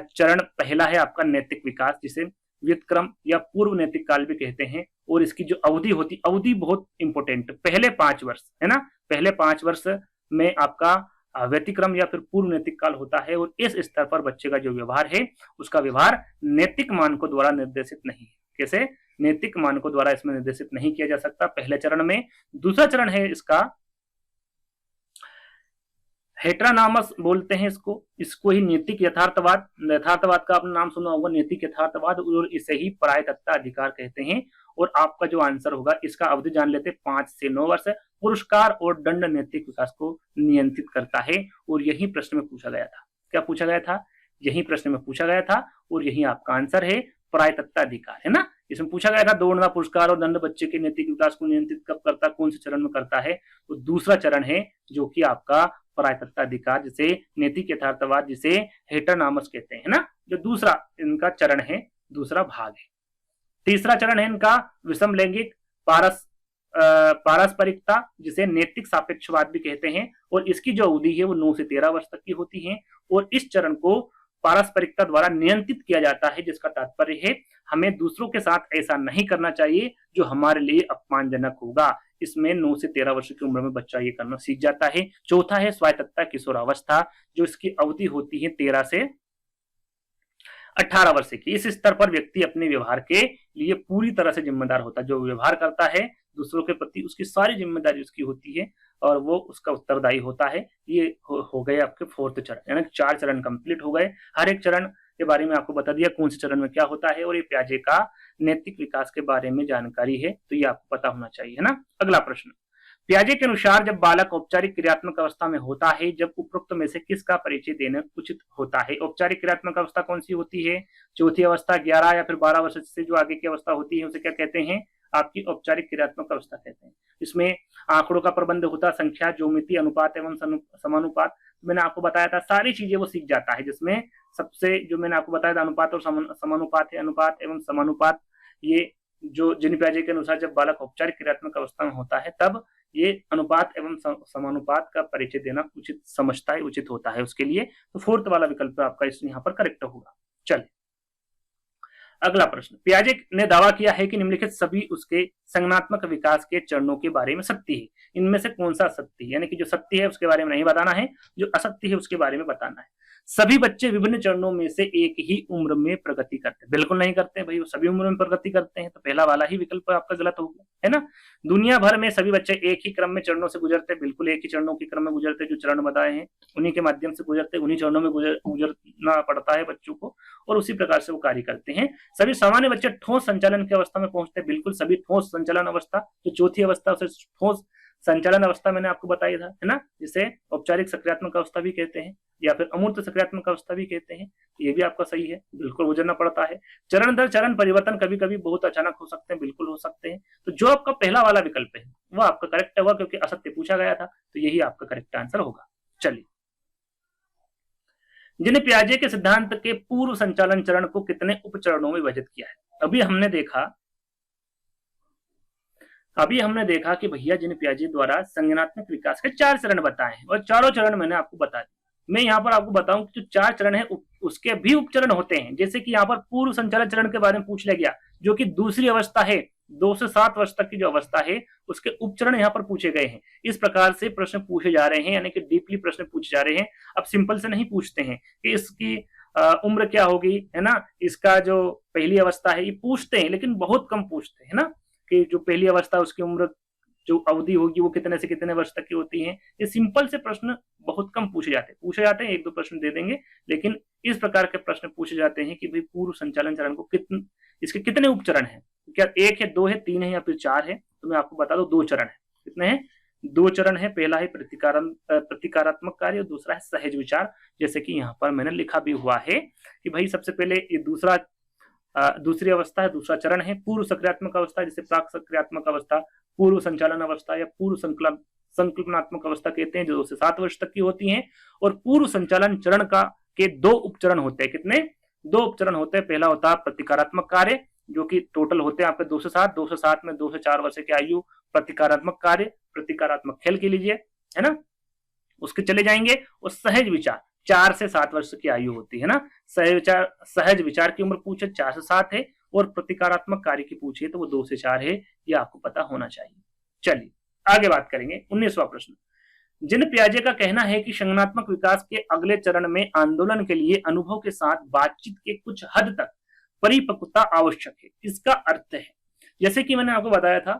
चरण पहला है आपका नैतिक विकास, जिसे व्युत्क्रम या पूर्व नैतिक काल भी कहते हैं। और इसकी जो अवधि होती, अवधि बहुत इंपॉर्टेंट, पहले 5 वर्ष, है ना। पहले 5 वर्ष में आपका व्यतिक्रम या फिर पूर्व नैतिक काल होता है। और इस स्तर पर बच्चे का जो व्यवहार है उसका व्यवहार नैतिक मानकों द्वारा निर्देशित नहीं है। कैसे? नैतिक मानकों द्वारा इसमें निर्देशित नहीं किया जा सकता पहले चरण में। दूसरा चरण है इसका हेटेरोनॉमस बोलते हैं इसको ही नैतिक यथार्थवाद का आपने नाम सुना होगा, नैतिक यथार्थवाद, और इसे ही परायतत्ता अधिकार कहते हैं। और आपका जो आंसर होगा इसका अवधि जान लेते 5 से 9 वर्ष। पुरस्कार और दंड नैतिक विकास को नियंत्रित करता है और यही प्रश्न में पूछा गया था। क्या पूछा गया था? यही प्रश्न में पूछा गया था और यही आपका आंसर है, परायतत्ता अधिकार, है ना। इसमें पूछा गया था दौड़ना, पुरस्कार और दंड बच्चे के नैतिक विकास को नियंत्रित कब करता है, कौन से चरण में करता है? तो दूसरा चरण है जो कि आपका परायतत्ता अधिकार, जिसे नैतिक यथार्थवाद, जिसे हेटेरोनॉमस कहते हैं, ना, जो दूसरा इनका चरण है, दूसरा भाग है। तीसरा चरण है इनका विषम लैंगिक पारस्परिकता, जिसे नैतिक सापेक्षवाद भी कहते हैं, और इसकी जो अवधि है वो 9 से 13 वर्ष तक की होती है। और इस चरण को पारस्परिकता द्वारा नियंत्रित किया जाता है, जिसका तात्पर्य है हमें दूसरों के साथ ऐसा नहीं करना चाहिए जो हमारे लिए अपमानजनक होगा। इसमें 9 से 13 वर्ष की उम्र में बच्चा ये करना सीख जाता है। चौथा है स्वायत्तता किशोरावस्था, जो इसकी अवधि होती है 13 से 18 वर्ष की। इस स्तर पर व्यक्ति अपने व्यवहार के लिए पूरी तरह से जिम्मेदार होता है। जो व्यवहार करता है दूसरों के प्रति, उसकी सारी जिम्मेदारी उसकी होती है और वो उसका उत्तरदायी होता है। ये हो गए आपके 4th चरण, यानी 4 चरण कंप्लीट हो गए। हर एक चरण के बारे में आपको बता दिया कौन से चरण में क्या होता है, और ये पियाजे का नैतिक विकास के बारे में जानकारी है, तो ये आपको पता होना चाहिए, है ना। अगला प्रश्न, पियाजे के अनुसार जब बालक औपचारिक क्रियात्मक अवस्था में होता है, जब उपरोक्त में से किसका परिचय देना उचित होता है? औपचारिक क्रियात्मक अवस्था कौन सी होती है? चौथी अवस्था, 11 या फिर 12 वर्ष से जो आगे की अवस्था होती है उसे क्या कहते हैं? आपकी औपचारिक क्रियात्मक अवस्था कहते हैं। इसमें आंकड़ों का प्रबंध होता, संख्या, ज्योमिति, अनुपात एवं समानुपात। मैंने आपको बताया था सारी चीजें वो सीख जाता है, जिसमें सबसे जो मैंने आपको बताया था अनुपात और समानुपात है। अनुपात एवं समानुपात, ये जो जिन पियाजे के अनुसार जब बालक औपचारिक क्रियात्मक अवस्था में होता है तब ये अनुपात एवं समानुपात का परिचय देना उचित समझता है, उचित होता है उसके लिए। तो 4th वाला विकल्प आपका इस यहाँ पर करेक्ट होगा। चलिए अगला प्रश्न, पियाजे ने दावा किया है कि निम्नलिखित सभी उसके संज्ञानात्मक विकास के चरणों के बारे में सत्य है। इनमें से कौन सा सत्य है? यानी कि जो सत्य है उसके बारे में नहीं बताना है, जो असत्य है उसके बारे में बताना है। सभी बच्चे विभिन्न चरणों में से एक ही उम्र में प्रगति करते हैं। बिल्कुल नहीं करते भाई, वो सभी उम्र में प्रगति करते हैं, तो पहला वाला ही विकल्प आपका गलत हो गया, है ना। दुनिया भर में सभी बच्चे एक ही क्रम में चरणों से गुजरते हैं, बिल्कुल एक ही चरणों के क्रम में गुजरते हैं, जो चरण बताए हैं उन्हीं के माध्यम से गुजरते, उन्हीं चरणों में गुजरना पड़ता है बच्चों को, और उसी प्रकार से वो कार्य करते हैं। सभी सामान्य बच्चे ठोस संचालन की अवस्था में पहुंचते हैं, बिल्कुल सभी ठोस संचालन अवस्था, जो चौथी अवस्था उसे ठोस संचालन अवस्था मैंने आपको बताया था, है ना, जिसे औपचारिक सक्रियात्मक अवस्था भी कहते हैं या फिर अमूर्त सक्रियात्मक अवस्था भी कहते हैं। ये भी आपका सही है, बिल्कुल गुजरना पड़ता है। चरण दर चरण परिवर्तन कभी कभी बहुत अचानक हो सकते हैं, बिल्कुल हो सकते हैं। तो जो आपका पहला वाला विकल्प है वो आपका करेक्ट होगा, क्योंकि असत्य पूछा गया था, तो यही आपका करेक्ट आंसर होगा। चलिए, जिन पियाजे के सिद्धांत के पूर्व संचालन चरण को कितने उपचरणों में विभाजित किया है? अभी हमने देखा कि भैया जिन पियाजे द्वारा संज्ञानात्मक विकास के 4 चरण बताए हैं, और चारों चरण मैंने आपको बता दिए। मैं यहाँ पर आपको बताऊं कि जो 4 चरण है उसके भी उपचरण होते हैं। जैसे कि यहाँ पर पूर्व संचालन चरण के बारे में पूछ लिया गया, जो कि दूसरी अवस्था है, 2 से 7 वर्ष तक की जो अवस्था है उसके उपचरण यहाँ पर पूछे गए हैं। इस प्रकार से प्रश्न पूछे जा रहे हैं, यानी कि डीपली प्रश्न पूछे जा रहे हैं। अब सिंपल से नहीं पूछते हैं कि इसकी उम्र क्या होगी, है ना, इसका जो पहली अवस्था है, ये पूछते हैं लेकिन बहुत कम पूछते हैं ना, कि जो पहली अवस्था उसकी उम्र जो अवधि होगी वो कितने से कितने वर्ष तक की होती है। ये सिंपल से प्रश्न बहुत कम पूछे जाते हैं, 1-2 प्रश्न दे देंगे, लेकिन इस प्रकार के प्रश्न पूछे जाते हैं कि भाई पूर्व संचालन चरण को इसके कितने उपचरण हैं, क्या 1 है, 2 है, 3 है या फिर 4 है? तो मैं आपको बता दूं 2 चरण है। कितने हैं? 2 चरण है। पहला है प्रतिकारात्मक कार्य और दूसरा है सहज विचार। जैसे कि यहाँ पर मैंने लिखा भी हुआ है कि भाई सबसे पहले ये दूसरी अवस्था है, दूसरा चरण है पूर्व सक्रियात्मक अवस्था, जिसे प्राक सक्रियात्मक अवस्था, पूर्व संचालन अवस्था या पूर्व संकल्पनात्मक अवस्था कहते हैं, जो 2 से 7 वर्ष तक की होती हैं। और पूर्व संचालन चरण के 2 उपचरण होते हैं। कितने? 2 उपचरण होते हैं। पहला होता है प्रतिकारात्मक कार्य, जो कि टोटल होते हैं आपके 2 से 7 में 2 से 4 वर्ष की आयु प्रतिकारात्मक कार्य, प्रतिकारात्मक खेल के लीजिए, है ना, उसके चले जाएंगे। और सहज विचार 4 से 7 वर्ष की आयु होती है ना। सहज विचार की उम्र पूछे 4 से 7 है, और प्रतिकारात्मक कार्य की पूछे तो वो 2 से 4 है। ये आपको पता होना चाहिए। चलिए आगे बात करेंगे। 19वां प्रश्न, जिन पियाजे का कहना है कि संज्ञानात्मक विकास के अगले चरण में आंदोलन के लिए अनुभव के साथ बातचीत के कुछ हद तक परिपक्वता आवश्यक है, इसका अर्थ है जैसे कि मैंने आपको बताया था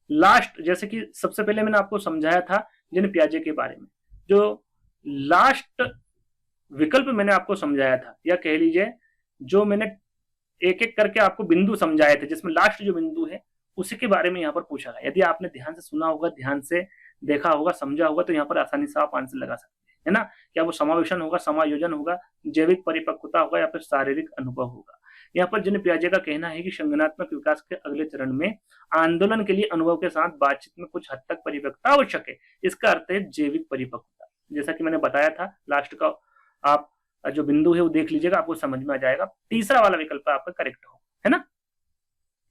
लास्ट, जैसे कि सबसे पहले मैंने आपको समझाया था जिन पियाजे के बारे में, जो लास्ट विकल्प मैंने आपको समझाया था, या कह लीजिए जो मैंने एक एक करके आपको बिंदु समझाए थे, जिसमें लास्ट जो बिंदु है उसी के बारे में यहाँ पर पूछा गया। यदि आपने ध्यान से सुना होगा, ध्यान से देखा होगा, समझा होगा, तो यहाँ पर आसानी से आप आंसर लगा सकते हैं, है ना। क्या वो समावेशन होगा, समायोजन होगा, जैविक परिपक्वता होगा, या फिर शारीरिक अनुभव होगा। यहाँ पर जिन पियाजे का कहना है कि संज्ञानात्मक विकास के अगले चरण में आंदोलन के लिए अनुभव के साथ बातचीत में कुछ हद तक परिपक्वता आवश्यक है। इसका अर्थ है जैविक परिपक्वता। जैसा कि मैंने बताया था, लास्ट का आप जो बिंदु है वो देख लीजिएगा, आपको समझ में आ जाएगा। तीसरा वाला विकल्प आपका करेक्ट हो, है ना।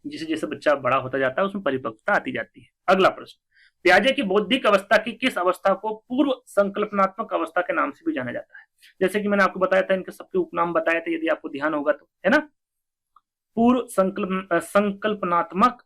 जैसे जैसे बच्चा बड़ा होता जाता है उसमें परिपक्वता आती जाती है। अगला प्रश्न, पियाजे की बौद्धिक अवस्था की किस अवस्था को पूर्व संकल्पनात्मक अवस्था के नाम से भी जाना जाता है। जैसे कि मैंने आपको बताया था, इनके सबके उपनाम बताए थे, यदि आपको ध्यान होगा तो, है ना। पूर्व संकल्पनात्मक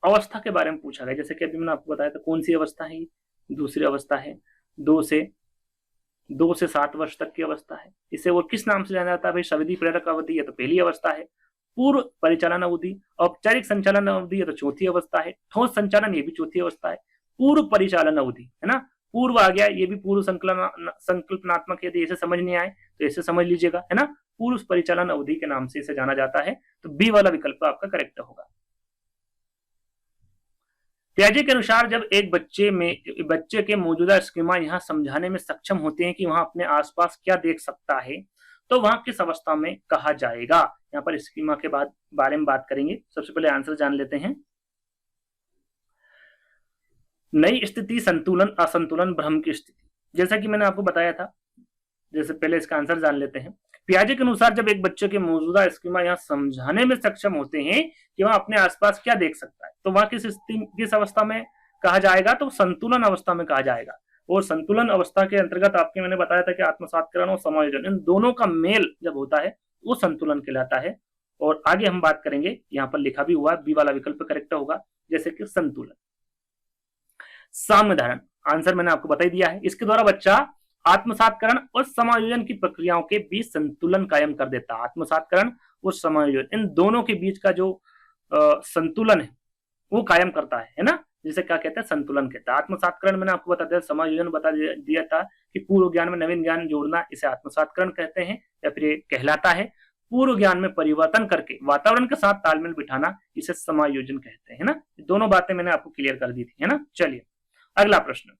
अवस्था के बारे में पूछा गया। जैसे कि अभी मैंने आपको बताया था कौन सी अवस्था है, दूसरी अवस्था है, 2 से 7 वर्ष तक की अवस्था है। इसे वो किस नाम से जाना जाता है भाई, संविधि प्रेरक अवधि, या तो पहली अवस्था है। पूर्व परिचालन अवधि, औपचारिक संचालन अवधि, या तो चौथी अवस्था है। ठोस संचालन, ये भी चौथी अवस्था है। पूर्व परिचालन अवधि, है ना, पूर्व आ गया, ये भी पूर्व संकल्पनात्मक। यदि ऐसे समझ नहीं आए तो ऐसे समझ लीजिएगा, है ना। पूर्व परिचालन अवधि के नाम से इसे जाना जाता है। तो बी वाला विकल्प आपका करेक्ट होगा। पियाजे के अनुसार जब एक बच्चे के मौजूदा स्कीमा यहाँ समझाने में सक्षम होते हैं कि वहां अपने आसपास क्या देख सकता है, तो वहां किस अवस्था में कहा जाएगा। यहाँ पर स्कीमा के बारे में बात करेंगे। सबसे पहले आंसर जान लेते हैं। नई स्थिति, संतुलन, असंतुलन, भ्रम की स्थिति। जैसा कि मैंने आपको बताया था, जैसे पहले इसका आंसर जान लेते हैं। पियाजे के अनुसार जब एक बच्चे के मौजूदा स्कीमा यहाँ समझाने में सक्षम होते हैं कि वह अपने आसपास क्या देख सकता है, तो वहां किस अवस्था में कहा जाएगा, तो संतुलन अवस्था में कहा जाएगा। और संतुलन अवस्था के अंतर्गत आपके मैंने बताया था कि आत्मसातकरण और समायोजन, इन दोनों का मेल जब होता है वो संतुलन कहलाता है। और आगे हम बात करेंगे, यहाँ पर लिखा भी हुआ, बी वाला विकल्प करेक्ट होगा। जैसे कि संतुलन, साम्य धारण, आंसर मैंने आपको बता ही दिया है। इसके द्वारा बच्चा आत्मसातकरण और समायोजन की प्रक्रियाओं के बीच संतुलन कायम कर देता है। आत्मसातकरण और समायोजन, इन दोनों के बीच का जो संतुलन है वो कायम करता है ना। जिसे क्या कहते हैं, संतुलन कहते हैं। आत्मसातकरण मैंने आपको बता दिया, समायोजन बता दिया था कि पूर्व ज्ञान में नवीन ज्ञान जोड़ना, इसे आत्मसातकरण कहते हैं, या फिर ये कहलाता है। पूर्व ज्ञान में परिवर्तन करके वातावरण के साथ तालमेल बिठाना, इसे समायोजन कहते हैं ना। दोनों बातें मैंने आपको क्लियर कर दी थी, है ना। चलिए अगला प्रश्न,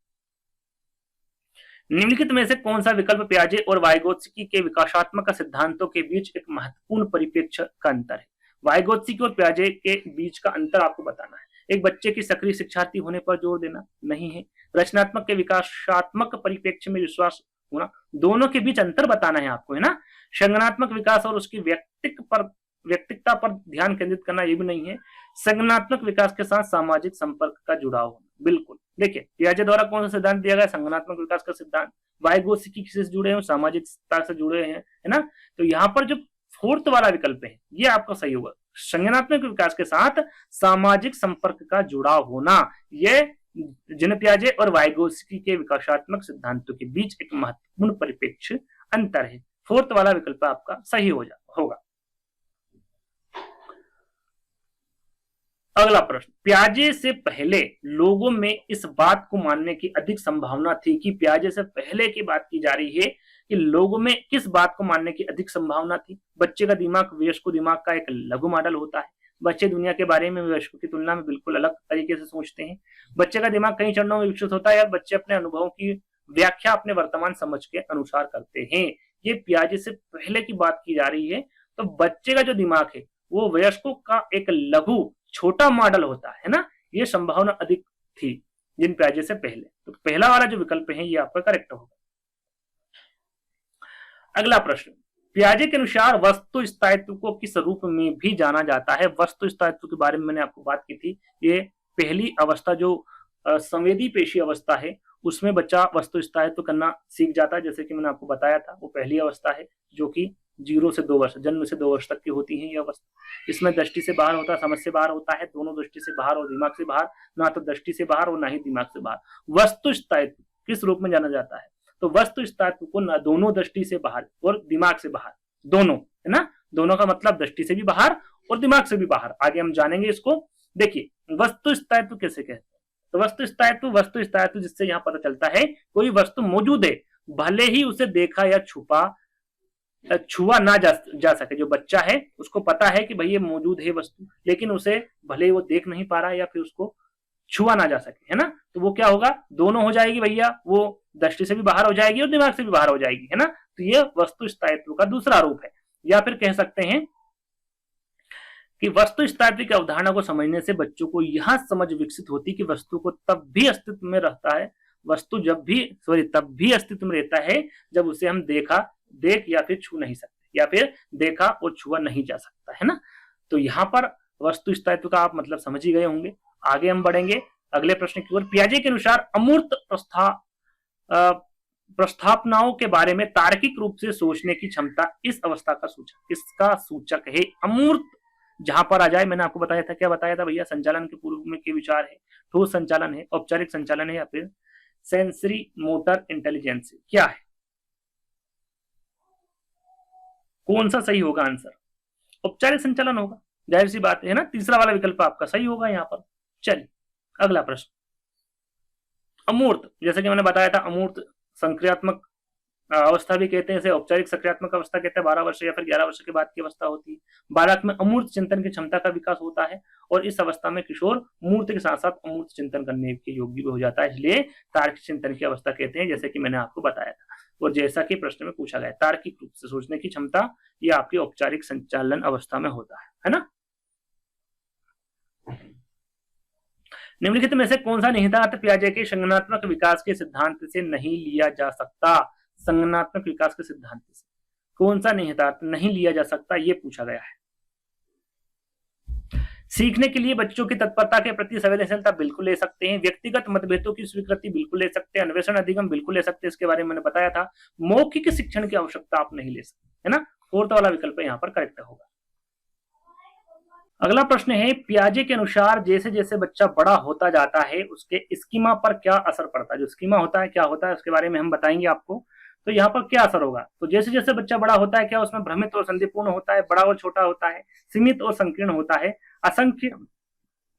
निम्नलिखित में से कौन सा विकल्प पियाजे और वाइगोत्स्की के विकासात्मक सिद्धांतों के बीच एक महत्वपूर्ण परिप्रेक्ष्य का अंतर है। वाइगोत्स्की और पियाजे के बीच का अंतर आपको बताना है। एक बच्चे की सक्रिय शिक्षार्थी होने पर जोर देना नहीं है, रचनात्मक के विकासात्मक परिप्रेक्ष्य में विश्वास होना, दोनों के बीच अंतर बताना है आपको, है ना। संज्ञानात्मक विकास और उसकी व्यक्तिकता पर ध्यान केंद्रित करना, ये भी नहीं है। संज्ञानात्मक विकास के साथ सामाजिक संपर्क का जुड़ाव होना, बिल्कुल। देखिए पियाजे द्वारा कौन सा सिद्धांत दिया गया, संज्ञानात्मक विकास का सिद्धांत। वाइगोत्स्की किससे जुड़े हैं, सामाजिकता से जुड़े हैं, है ना। तो यहाँ पर जो फोर्थ वाला विकल्प है ये आपका सही होगा। संज्ञानात्मक विकास के साथ सामाजिक संपर्क का जुड़ाव होना, ये जिन पियाजे और वाइगोत्स्की के विकासात्मक सिद्धांतों के बीच एक महत्वपूर्ण परिप्रेक्ष्य अंतर है। फोर्थ वाला विकल्प आपका सही होगा। अगला प्रश्न, पियाजे से पहले लोगों में इस बात को मानने की अधिक संभावना थी कि, पियाजे से पहले की बात की जा रही है कि लोगों में किस बात को मानने की अधिक संभावना थी। बच्चे का दिमाग वयस्क दिमाग का एक लघु मॉडल होता है। बच्चे दुनिया के बारे में वयस्कों की तुलना में बिल्कुल अलग तरीके से सोचते हैं। बच्चे का दिमाग कई चरणों में विकसित होता है और बच्चे अपने अनुभवों की व्याख्या अपने वर्तमान समझ के अनुसार करते हैं। ये पियाजे से पहले की बात की जा रही है। तो बच्चे का जो दिमाग है वो वयस्कों का एक लघु छोटा मॉडल होता है ना, ये संभावना अधिक थी जिन पियाजे से पहले। तो पहला वाला जो विकल्प है ये आपका करेक्ट होगा। अगला प्रश्न, पियाजे के अनुसार वस्तु स्थायित्व को किस रूप में भी जाना जाता है। वस्तु स्थायित्व के बारे में मैंने आपको बात की थी। ये पहली अवस्था जो संवेदी पेशी अवस्था है उसमें बच्चा वस्तु स्थायित्व करना सीख जाता है। जैसे कि मैंने आपको बताया था वो पहली अवस्था है जो कि 0 से 2 वर्ष, जन्म से 2 वर्ष तक की होती है ये अवस्था। इसमें दृष्टि से बाहर होता है, समझ से बाहर होता है, दोनों दृष्टि से बाहर और दिमाग से बाहर, ना तो दृष्टि से बाहर और ना ही दिमाग से बाहर। वस्तु स्थायित्व किस रूप में जाना जाता है, तो वस्तु स्थायित्व को ना दोनों दृष्टि से बाहर और दिमाग से बाहर, दोनों, है ना, दोनों का मतलब दृष्टि से भी बाहर और दिमाग से भी बाहर। आगे हम जानेंगे इसको। देखिए वस्तु स्थायित्व कैसे कहते हैं, तो वस्तु स्थायित्व जिससे यहाँ पता चलता है कोई वस्तु मौजूद है भले ही उसे देखा या छुआ ना जा सके। जो बच्चा है उसको पता है कि भाई ये मौजूद है वस्तु, लेकिन उसे भले ही वो देख नहीं पा रहा है या फिर उसको छुआ ना जा सके, है ना, तो वो क्या होगा, दोनों हो जाएगी भैया, वो दृष्टि से भी बाहर हो जाएगी और दिमाग से भी बाहर हो जाएगी, है ना। तो ये वस्तु स्थायित्व का दूसरा रूप है। या फिर कह सकते हैं कि वस्तु स्थायित्व की अवधारणा को समझने से बच्चों को यह समझ विकसित होती कि वस्तु को तब भी अस्तित्व में रहता है, वस्तु तब भी अस्तित्व में रहता है जब उसे हम देख या फिर छू नहीं सकते, या फिर देखा और छुआ नहीं जा सकता, है ना। तो यहाँ पर वस्तु स्थायित्व का आप मतलब समझ ही गए होंगे। आगे हम बढ़ेंगे अगले प्रश्न की ओर। पियाजे के अनुसार अमूर्त प्रस्थापनाओं के बारे में तार्किक रूप से सोचने की क्षमता इस अवस्था का सूचक, इसका सूचक है अमूर्त। जहां पर आ जाए, मैंने आपको बताया था, क्या बताया था भैया, संचालन के पूर्व में के विचार है, ठोस संचालन है, औपचारिक संचालन है, या फिर सेंसरी मोटर इंटेलिजेंस, क्या है, कौन सा सही होगा आंसर? औपचारिक संचालन होगा, जाहिर सी बात है ना। तीसरा वाला विकल्प आपका सही होगा यहाँ पर। चलिए अगला प्रश्न। अमूर्त, जैसे कि मैंने बताया था, अमूर्त संक्रियात्मक अवस्था भी कहते हैं, इसे औपचारिक सक्रियात्मक अवस्था कहते हैं। 12 वर्ष या फिर 11 वर्ष के बाद की अवस्था होती है। बालक में अमूर्त चिंतन की क्षमता का विकास होता है और इस अवस्था में किशोर मूर्त के साथ साथ अमूर्त चिंतन करने के योग्य भी हो जाता है, इसलिए तार्किक चिंतन की अवस्था कहते हैं, जैसे कि मैंने आपको बताया था। और जैसा कि प्रश्न में पूछा गया, तार्किक रूप से सोचने की क्षमता ये आपकी औपचारिक संचालन अवस्था में होता है ना। निम्नलिखित में से कौन सा निहितार्थ पियाजे के संज्ञानात्मक विकास के सिद्धांत से नहीं लिया जा सकता? संज्ञानात्मक विकास के सिद्धांत से कौन सा निहितार्थ नहीं लिया जा सकता, ये पूछा गया है। सीखने के लिए बच्चों की तत्परता के प्रति संवेदनशीलता बिल्कुल ले सकते हैं, व्यक्तिगत मतभेदों की स्वीकृति बिल्कुल ले सकते हैं, अन्वेषण अधिगम बिल्कुल ले सकते हैं, इसके बारे में मैंने बताया था। मौखिक शिक्षण की आवश्यकता आप नहीं ले सकते, है ना। फोर्थ वाला विकल्प यहाँ पर करेक्ट होगा। अगला प्रश्न है, पियाजे के अनुसार जैसे जैसे बच्चा बड़ा होता जाता है उसके स्कीमा पर क्या असर पड़ता है? जो स्कीमा होता है क्या होता है उसके बारे में हम बताएंगे आपको। तो यहाँ पर क्या असर होगा, तो जैसे जैसे बच्चा बड़ा होता है क्या उसमें भ्रमित और संधिपूर्ण होता है, बड़ा और छोटा होता है, सीमित और संकीर्ण होता है,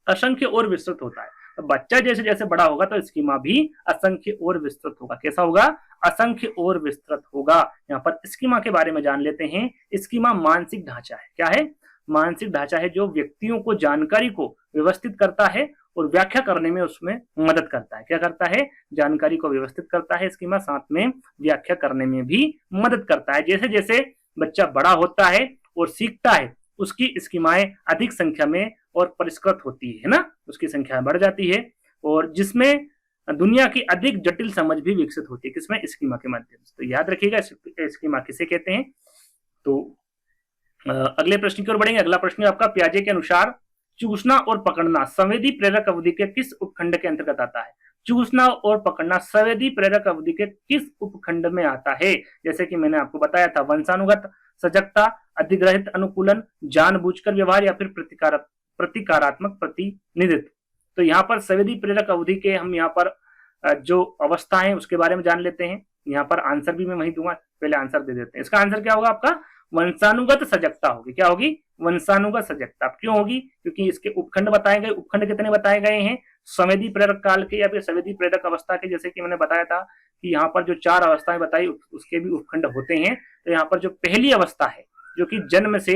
असंख्य और विस्तृत होता है। तो बच्चा जैसे जैसे बड़ा होगा तो स्कीमा भी असंख्य और विस्तृत होगा। कैसा होगा? असंख्य और विस्तृत होगा। यहाँ पर स्कीमा के बारे में जान लेते हैं। स्कीमा मानसिक ढांचा है। क्या है? मानसिक ढांचा है जो व्यक्तियों को जानकारी को व्यवस्थित करता है और व्याख्या करने में उसमें मदद करता है। क्या करता है? जानकारी को व्यवस्थित करता है स्कीमा, साथ में व्याख्या करने में भी मदद करता है। जैसे जैसे बच्चा बड़ा होता है और सीखता है उसकी स्कीमाएं अधिक संख्या में और परिष्कृत होती है ना, उसकी संख्या बढ़ जाती है और जिसमें दुनिया की अधिक जटिल समझ भी विकसित होती है। किसमें? स्कीमा के माध्यम से। तो याद रखिएगा स्कीमा किसे कहते हैं। तो अगले प्रश्न की ओर बढ़ेंगे। अगला प्रश्न आपका, पियाजे के अनुसार चूसना और पकड़ना संवेदी प्रेरक अवधि के किस उपखंड के अंतर्गत आता है? चूसना और पकड़ना संवेदी प्रेरक अवधि के किस उपखंड में आता है? जैसे कि मैंने आपको बताया था, वंशानुगत सजगता, अधिग्रहित अनुकूलन, जानबूझकर व्यवहार, या फिर प्रतिकारात्मक प्रतिनिधित्व। तो यहाँ पर संवेदी प्रेरक अवधि के हम यहाँ पर जो अवस्था है उसके बारे में जान लेते हैं। यहाँ पर आंसर भी मैं वही दूंगा, पहले आंसर दे देते हैं। इसका आंसर क्या होगा आपका? वंशानुगत सजगता होगी। क्या होगी? वंशानुगत सजगता। क्यों होगी? क्योंकि इसके उपखंड बताए गए। उपखंड कितने बताए गए हैं? संवेदी प्रेरक काल के या फिर संवेदी प्रेरक अवस्था के। जैसे कि मैंने बताया था कि यहाँ पर जो 4 अवस्थाएं बताई उसके भी उपखंड होते हैं। तो यहाँ पर जो पहली अवस्था है जो कि जन्म से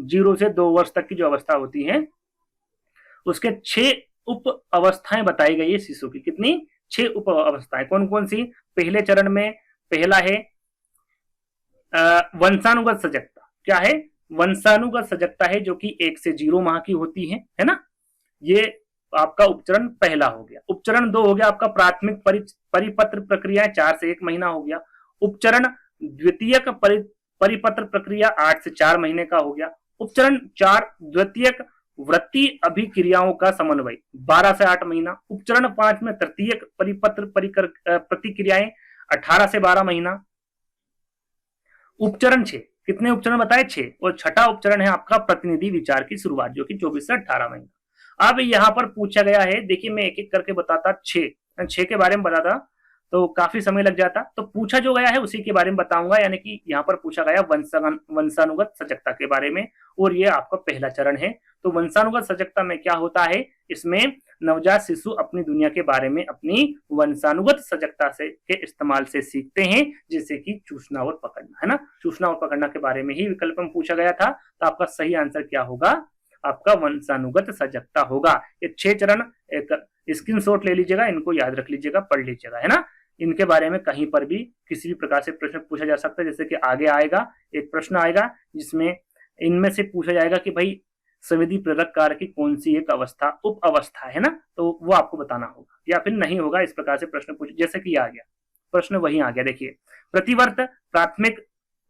0 से 2 वर्ष तक की जो अवस्था होती है उसके 6 उप अवस्थाएं बताई गई है शिशु की। कितनी? 6 उप अवस्थाएं। कौन कौन सी? पहले चरण में पहला है वंशानुगत सजगता। क्या है? वंशानुगत सजगता है जो कि 1 से 0 माह की होती है ना। ये आपका उपचरण पहला हो गया। उपचरण 2 हो गया आपका प्राथमिक परिपत्र प्रक्रिया, 4 से 1 महीना हो गया। उपचरण द्वितीयक परिपत्र प्रक्रिया 8 से 4 महीने का हो गया। उपचरण 4 द्वितीयक वृत्ति अभिक्रियाओं का समन्वय 12 से 8 महीना। उपचरण 5 में तृतीयक परिपत्र प्रतिक्रियाएं 18 से 12 महीना। उपचरण 6, कितने उपचरण बताए? 6। और छठा उपचरण है आपका प्रतिनिधि विचार की शुरुआत जो कि 24 से 18 महीना। अब यहाँ पर पूछा गया है, देखिए मैं एक एक करके बताता। 6 के बारे में बताता। तो काफी समय लग जाता। तो पूछा जो गया है उसी के बारे में बताऊंगा, यानी कि यहाँ पर पूछा गया वंशानुगत सजगता के बारे में, और ये आपका पहला चरण है। तो वंशानुगत सजगता में क्या होता है, इसमें नवजात शिशु अपनी दुनिया के बारे में अपनी वंशानुगत सजगता से के इस्तेमाल से सीखते हैं, जैसे कि चूसना और पकड़ना, है ना। चूसना और पकड़ना के बारे में ही विकल्प में पूछा गया था। तो आपका सही आंसर क्या होगा, आपका वंशानुगत सजगता होगा। ये 6 चरण एक स्क्रीनशॉट ले लीजिएगा, इनको याद रख लीजिएगा, पढ़ लीजिएगा, है ना। इनके बारे में कहीं पर भी किसी भी प्रकार से प्रश्न पूछा जा सकता है। जैसे कि आगे आएगा एक प्रश्न आएगा जिसमें इनमें से पूछा जाएगा कि भाई संवेदी प्रेरक कार्य की कौन सी एक अवस्था उप अवस्था है ना, तो वो आपको बताना होगा या फिर नहीं होगा। इस प्रकार से प्रश्न पूछ, जैसे कि आ गया प्रश्न वही आ गया, देखिए प्रतिवर्त, प्राथमिक,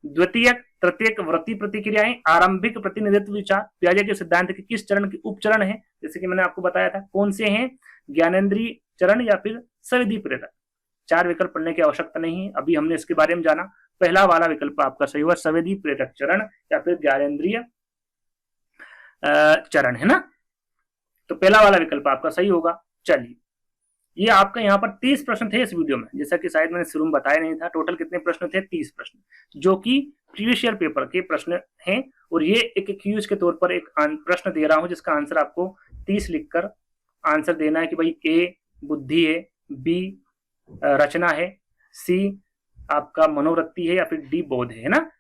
द्वितीयक, तृतीयक वृत्ति प्रतिक्रियाएं, आरंभिक प्रतिनिधित्व विचार, पियाजे के सिद्धांत के किस चरण के उपचरण है, जैसे कि मैंने आपको बताया था कौन से हैं, ज्ञानेन्द्रीय चरण या फिर संवेदी प्रेरक। 4 विकल्प पढ़ने की आवश्यकता नहीं है, अभी हमने इसके बारे में जाना। पहला वाला विकल्प आपका सही हुआ, संवेदी प्रेरक चरण या फिर ज्ञानेन्द्रीय चरण, है ना। तो पहला वाला विकल्प आपका सही होगा। चलिए, ये आपका यहाँ पर 30 प्रश्न थे इस वीडियो में, जैसा कि शायद मैंने शुरू में बताया नहीं था। टोटल कितने प्रश्न थे, 30 प्रश्न, जो कि प्रीवियस ईयर पेपर के प्रश्न हैं। और ये एक क्यूज के तौर पर एक प्रश्न दे रहा हूं जिसका आंसर आपको 30 लिखकर आंसर देना है कि भाई ए बुद्धि है, बी रचना है, सी आपका मनोवृत्ति है या फिर डी बोध है ना।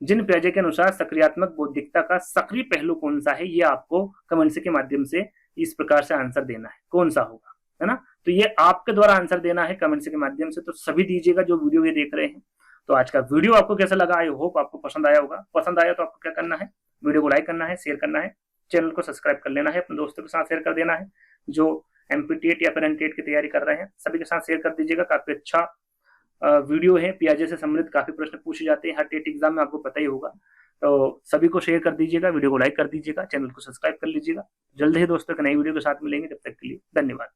जिन पियाजे के अनुसार सक्रियात्मक बौद्धिकता का सक्रिय पहलू कौन सा है, ये आपको कमेंट्स के माध्यम से इस प्रकार से आंसर देना है, कौन सा होगा, है ना। तो ये आपके द्वारा आंसर देना है कमेंट्स के माध्यम से। तो सभी दीजिएगा जो वीडियो ये देख रहे हैं। तो आज का वीडियो आपको कैसा लगा, आई होप आपको पसंद आया होगा। पसंद आया तो आपको क्या करना है, वीडियो को लाइक करना है, शेयर करना है, चैनल को सब्सक्राइब कर लेना है, अपने दोस्तों के साथ शेयर कर देना है। जो एमपीटीएट या फिर एनटीएट की तैयारी कर रहे हैं सभी के साथ शेयर कर दीजिएगा। काफी अच्छा वीडियो है, पियाजे से संबंधित काफी प्रश्न पूछे जाते हैं हर टेट एग्जाम में, आपको पता ही होगा। तो सभी को शेयर कर दीजिएगा, वीडियो को लाइक कर दीजिएगा, चैनल को सब्सक्राइब कर लीजिएगा। जल्द ही दोस्तों एक नई वीडियो के साथ मिलेंगे, तब तक के लिए धन्यवाद।